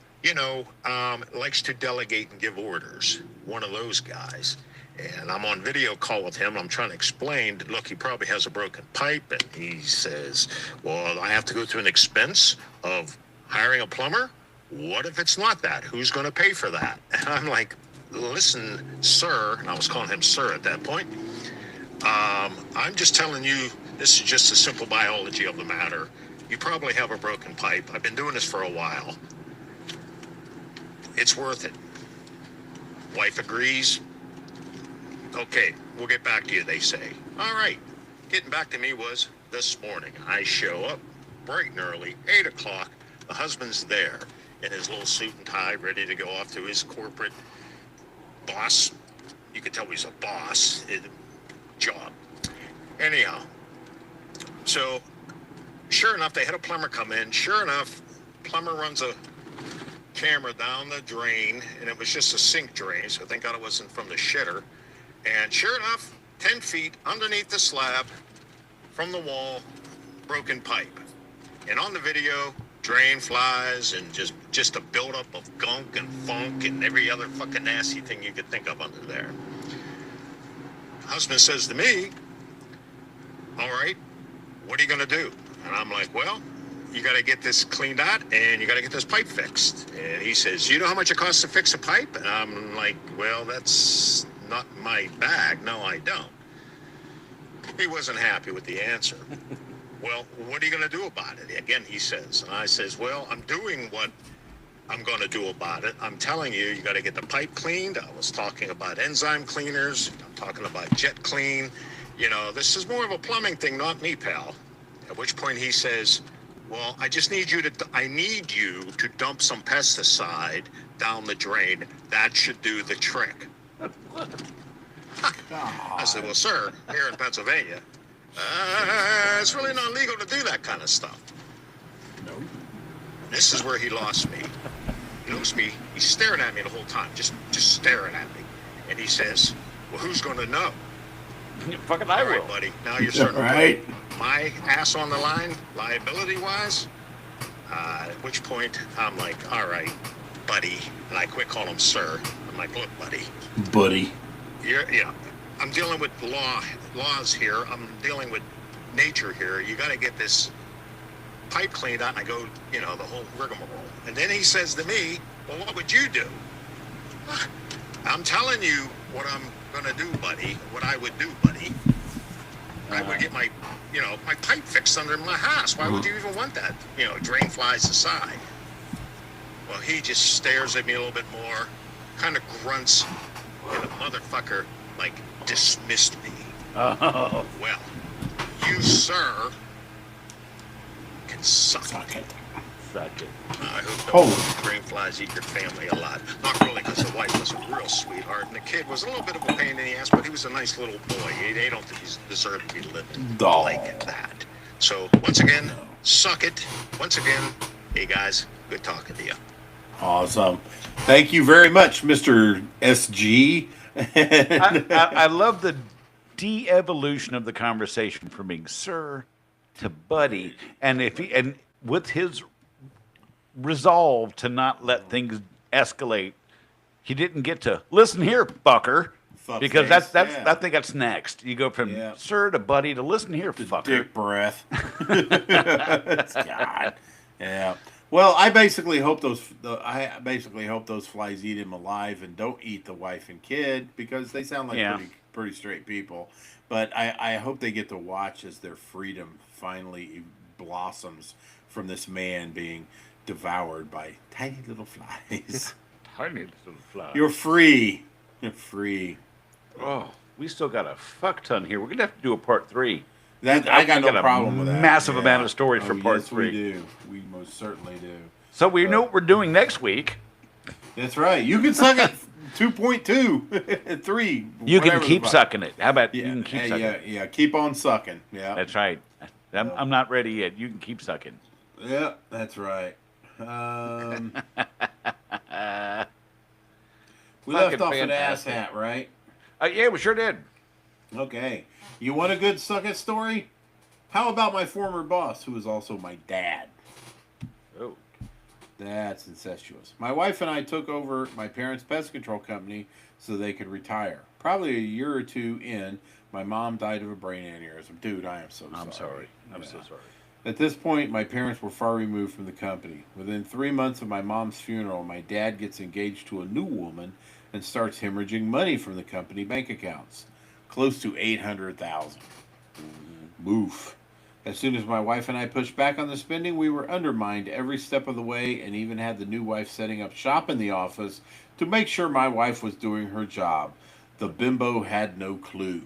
likes to delegate and give orders. One of those guys. And I'm on video call with him. I'm trying to explain, look, he probably has a broken pipe. And he says, well, I have to go through an expense of hiring a plumber? What if it's not that? Who's going to pay for that? And I'm like, listen, sir, and I was calling him sir at that point. I'm just telling you, this is just a simple biology of the matter. You probably have a broken pipe. I've been doing this for a while. It's worth it. Wife agrees. Okay, we'll get back to you, they say. All right. Getting back to me was this morning. I show up bright and early, 8 o'clock. The husband's there in his little suit and tie, ready to go off to his corporate boss. You can tell he's a boss. Job. Anyhow, so sure enough, they had a plumber come in. Sure enough, plumber runs a camera down the drain, and it was just a sink drain, so thank God it wasn't from the shitter. And sure enough, 10 feet underneath the slab from the wall, broken pipe. And on the video, drain flies and just a buildup of gunk and funk and every other fucking nasty thing you could think of under there. Husband says to me, all right, what are you going to do? And I'm like, well, you got to get this cleaned out and you got to get this pipe fixed. And he says, you know how much it costs to fix a pipe? And I'm like, well, that's not my bag. No, I don't. He wasn't happy with the answer. Well, what are you going to do about it? Again, he says. And I says, well, I'm doing what I'm going to do about it. I'm telling you, you got to get the pipe cleaned. I was talking about enzyme cleaners. I'm talking about jet clean. You know, this is more of a plumbing thing, not me, pal. At which point he says, well, I need you to dump some pesticide down the drain. That should do the trick. I said, well, sir, here in Pennsylvania, it's really not legal to do that kind of stuff. No. This is where he lost me. He lost me. He's staring at me the whole time, just staring at me. And he says, well, who's going to know? Fucking I All right, will. buddy. Now you're starting Right. to put my ass on the line, liability-wise. At which point, I'm like, all right, buddy. And I quit calling him sir. I'm like, look, buddy. Buddy. I'm dealing with laws here. I'm dealing with nature here. You got to get this pipe cleaned out. And I go, the whole rigmarole. And then he says to me, well, what would you do? I'm telling you what I'm going to do, buddy. What I would do, buddy. I would get my pipe fixed under my house. Why would you even want that? Drain flies aside. Well, he just stares at me a little bit more, kind of grunts, and the motherfucker, dismissed me. Oh. Well, you, sir, can suck it. Suck it. I hope the drain flies eat your family a lot. Not really, because the wife was a real sweetheart, and the kid was a little bit of a pain in the ass, but he was a nice little boy. They don't think he deserved to be living like that. So, once again, suck it. Once again, hey guys, good talking to you. Awesome. Thank you very much, Mr. SG. I love the de-evolution of the conversation from being sir to buddy, and with his resolve to not let things escalate, he didn't get to listen here, fucker, because that's I think that's next. You go from sir to buddy to listen here, fucker. Dick breath. God. Yeah. Well, I basically hope those flies eat him alive and don't eat the wife and kid, because they sound like pretty straight people. But I hope they get to watch as their freedom finally blossoms from this man being devoured by tiny little flies. Tiny little fly. You're free. You're free. Oh, we still got a fuck ton here. We're gonna have to do a part 3. I got no problem with that. Massive amount of stories for part 3. We do. We most certainly do. So we know what we're doing next week. That's right. You can suck it 2.2, 3. You can keep sucking it. How about you can keep sucking it? Yeah. Keep on sucking. Yeah. That's right. I'm not ready yet. You can keep sucking. Yeah, that's right. We left off an ass hat, right? Yeah, we sure did. Okay. You want a good suck it story? How about my former boss, who is also my dad? Oh. That's incestuous. My wife and I took over my parents' pest control company so they could retire. Probably a year or two in, my mom died of a brain aneurysm. Dude, I am so sorry. I'm sorry. I'm so sorry. At this point, my parents were far removed from the company. Within 3 months of my mom's funeral, my dad gets engaged to a new woman and starts hemorrhaging money from the company bank accounts. Close to $800,000. Oof. As soon as my wife and I pushed back on the spending, we were undermined every step of the way, and even had the new wife setting up shop in the office to make sure my wife was doing her job. The bimbo had no clue.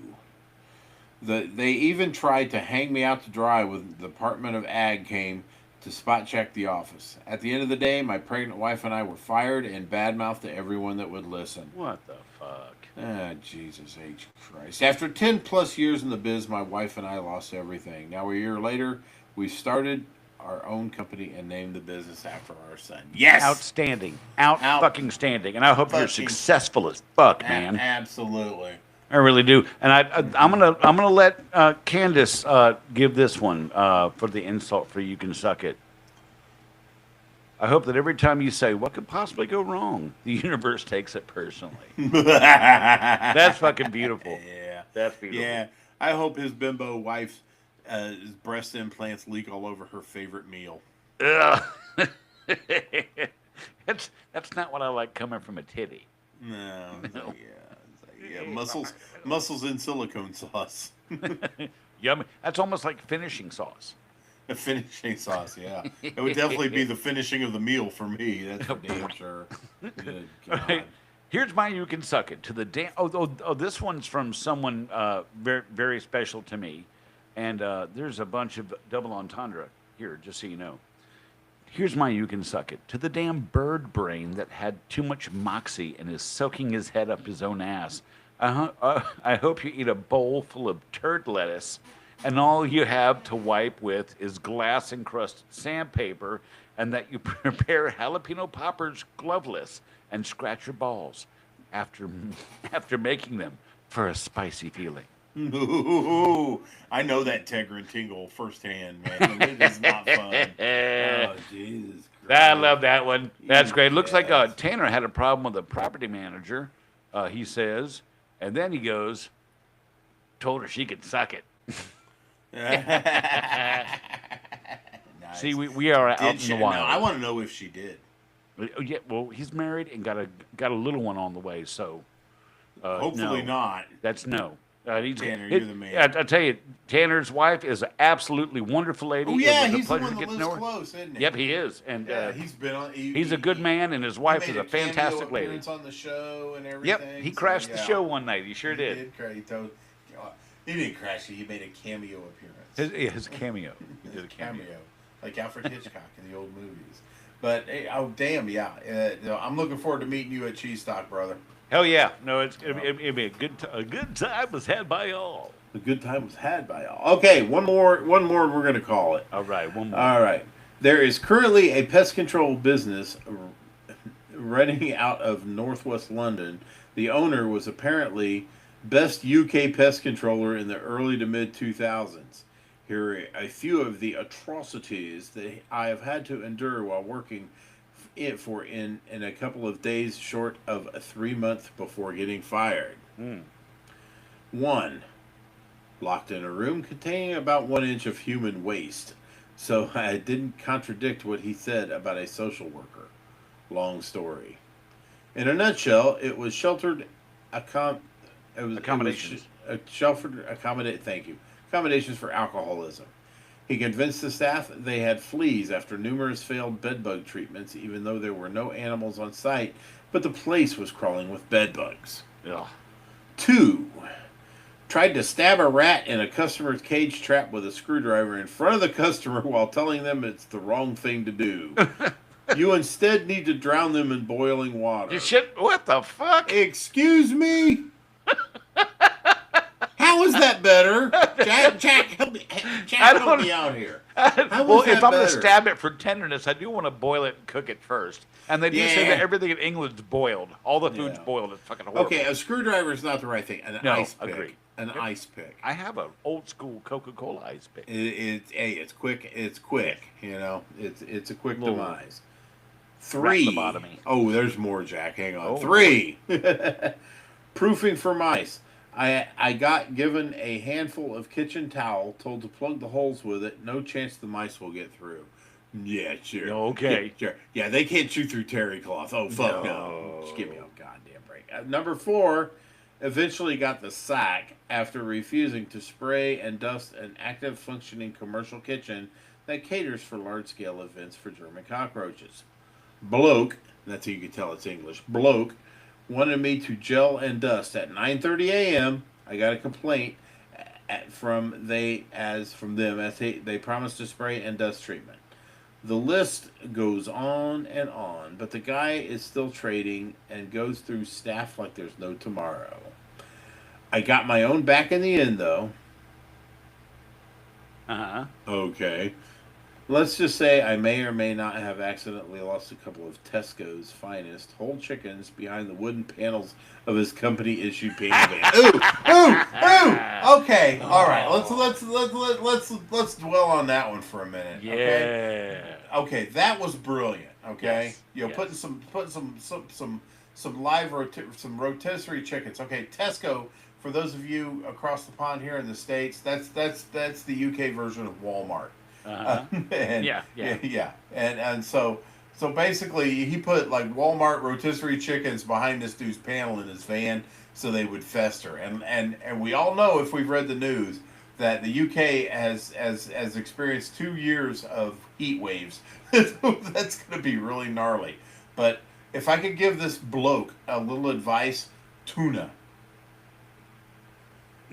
They even tried to hang me out to dry when the Department of Ag came to spot check the office. At the end of the day, my pregnant wife and I were fired and badmouthed to everyone that would listen. What the fuck? Ah, Jesus H. Christ. After 10 plus years in the biz, my wife and I lost everything. Now, a year later, we started our own company and named the business after our son. Yes! Outstanding. Fucking standing. And I hope you're successful as fuck, man. Absolutely. I really do. And I'm gonna let Candace give this one for the insult for You Can Suck It. I hope that every time you say, what could possibly go wrong, the universe takes it personally. That's fucking beautiful. Yeah. That's beautiful. Yeah. I hope his bimbo wife's breast implants leak all over her favorite meal. Ugh. That's not what I like coming from a titty. No. Yeah. Muscles in silicone sauce. Yummy. That's almost like finishing sauce. A finishing sauce, yeah. It would definitely be the finishing of the meal for me. That's for damn sure. Good God. Right. Here's my you can suck it to the damn. Oh, this one's from someone very very special to me, and there's a bunch of double entendre here, just so you know. Here's my you can suck it to the damn bird brain that had too much moxie and is soaking his head up his own ass. I hope you eat a bowl full of turd lettuce, and all you have to wipe with is glass encrusted sandpaper, and that you prepare jalapeno poppers gloveless and scratch your balls after making them for a spicy feeling. Ooh, I know that Tegger and Tingle firsthand, man. It is not fun. Oh, Jesus Christ. I love that one. That's great. Looks like Yes. Tanner had a problem with a property manager, he says, and then he goes, told her she could suck it. Nice. See, we are out Did in she? the No, wild. I want to know if she did. Yeah, well, he's married and got a little one on the way, so Hopefully no. not. That's no. Tanner, you're the man. I tell you, Tanner's wife is an absolutely wonderful lady. Oh yeah, It was a he's the pleasure one to that get to lives know her. close, isn't he? Yep, he is, and Yeah, he's been on. he's a good man, and his wife is a fantastic lady. Appearance on the show and everything. Yep, he so, crashed the yeah. show one night. He sure did. He didn't crash it. He made a cameo appearance. His cameo. He did a cameo. Like Alfred Hitchcock in the old movies. But oh damn, yeah. I'm looking forward to meeting you at Cheese Stock, brother. Hell yeah! No, it'd be a good time was had by all. A good time was had by all. Okay, one more. We're gonna call it. All right, one more. All right. There is currently a pest control business renting out of northwest London. The owner was apparently best UK pest controller in the early to mid 2000s. Here are a few of the atrocities that I have had to endure while working in a couple of days short of 3 months before getting fired. 1. Locked in a room containing about 1 inch of human waste. So I didn't contradict what he said about a social worker. Long story. In a nutshell, it was sheltered Accommodations. Accommodations for alcoholism. He convinced the staff they had fleas after numerous failed bedbug treatments, even though there were no animals on site, but the place was crawling with bedbugs. Ugh. 2. Tried to stab a rat in a customer's cage trap with a screwdriver in front of the customer while telling them it's the wrong thing to do. You instead need to drown them in boiling water. You shit. What the fuck? Excuse me? How is that better? Jack, help me, help me out here. Well, if I'm going to better? stab it for tenderness, I do want to boil it and cook it first. And they do say Yeah. that everything in England's boiled. All the food's Yeah. boiled. It's fucking horrible. Okay, a screwdriver is not the right thing. An No, ice pick. agree. An ice pick. I have an old school Coca-Cola ice pick. It's quick. It's quick. You know, it's a quick Little demise. 3. lobotomy. Oh, there's more, Jack. Hang on. Oh. 3. Proofing for mice. I got given a handful of kitchen towel, told to plug the holes with it. No chance the mice will get through. Yeah, sure. Okay. Sure. Yeah, they can't chew through terry cloth. Oh, fuck no. Just give me a goddamn break. Number 4, eventually got the sack after refusing to spray and dust an active functioning commercial kitchen that caters for large-scale events for German cockroaches. Bloke, that's how you can tell it's English, bloke, wanted me to gel and dust at 9:30 a.m. I got a complaint from them as they promised to spray and dust treatment. The list goes on and on, but the guy is still trading and goes through staff like there's no tomorrow. I got my own back in the end, though. Uh-huh. Okay. Let's just say I may or may not have accidentally lost a couple of Tesco's finest whole chickens behind the wooden panels of his company-issued painting van. Ooh! Ooh! Ooh! Okay, all right. Let's dwell on that one for a minute. Okay? Yeah. Okay, that was brilliant. Okay, Yes, you know, yes. some live some rotisserie chickens. Okay, Tesco. For those of you across the pond here in the States, that's the UK version of Walmart. Uh-huh. And Yeah, yeah. yeah, and so basically he put like Walmart rotisserie chickens behind this dude's panel in his van so they would fester. And we all know, if we've read the news, that the UK has experienced 2 years of heat waves. That's going to be really gnarly. But if I could give this bloke a little advice, tuna.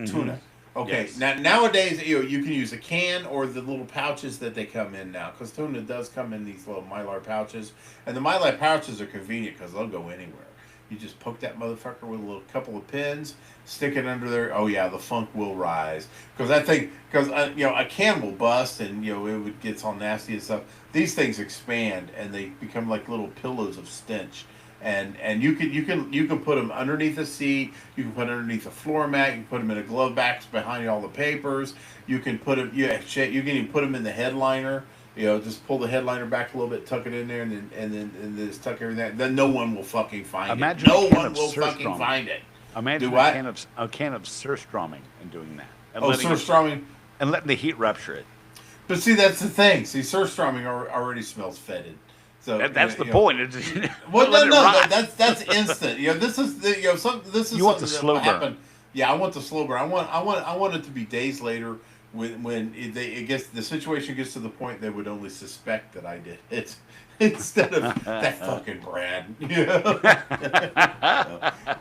Tuna. Okay. Yes. Now nowadays, you can use a can or the little pouches that they come in now, because tuna does come in these little mylar pouches, and the mylar pouches are convenient because they'll go anywhere. You just poke that motherfucker with a little couple of pins, stick it under there. Oh yeah, the funk will rise, because a can will bust, and it would get all nasty and stuff. These things expand and they become like little pillows of stench. And you can put them underneath the seat. You can put them underneath the floor mat. You can put them in a glove box behind all the papers. You can put them. You can even put them in the headliner. Just pull the headliner back a little bit, tuck it in there, and then just tuck everything. Then no one will fucking find Imagine it. No a can one of will fucking surströmming. find it. Imagine Do a what? can of surströmming and doing that. And Oh, letting it- surströmming. and letting the heat rupture it. But see, that's the thing. See, surströmming already smells fetid. So That's the point. Well, Let it no, rot. that's instant. This is this is You want something the that slow will burn. happen. Yeah, I want the slow burn. I want it to be days later when it gets, the situation gets to the point they would only suspect that I did it instead of that fucking Brad.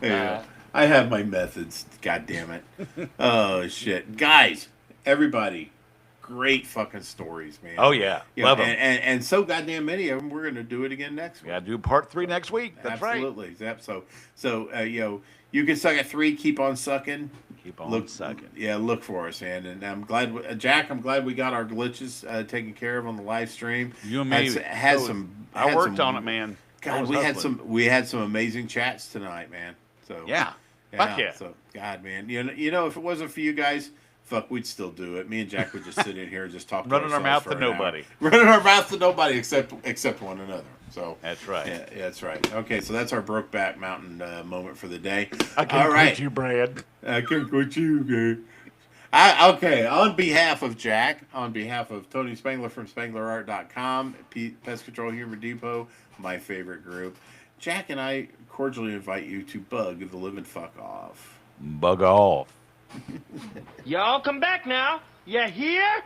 Yeah. I have my methods. God damn it. Oh shit, guys, everybody. Great fucking stories, man. Oh yeah, love them. And so goddamn many of them. We're gonna do it again next We week. gotta do part 3 next week. That's Absolutely. Yep. So you can suck at 3. Keep on sucking. right. Keep on sucking. Yeah, look for us, man. And I'm glad, Jack. I'm glad we got our glitches taken care of on the live stream. You and me. I worked on it, man. I God, was hustling. we had some amazing chats tonight, man. So Yeah. Fuck yeah. So God, man, if it wasn't for you guys, fuck, we'd still do it. Me and Jack would just sit in here and just talk. Running our mouth for to an hour. nobody. Running our mouth to nobody except one another. So That's right. Yeah, that's right. Okay, so that's our Brokeback Mountain moment for the day. I can't All right. quit you, Brad. I can't quit you, man. Okay, on behalf of Jack, on behalf of Tony Spangler from SpanglerArt.com, Pest Control Humor Depot, my favorite group, Jack and I cordially invite you to bug the living fuck off. Bug off. Y'all come back now. You hear?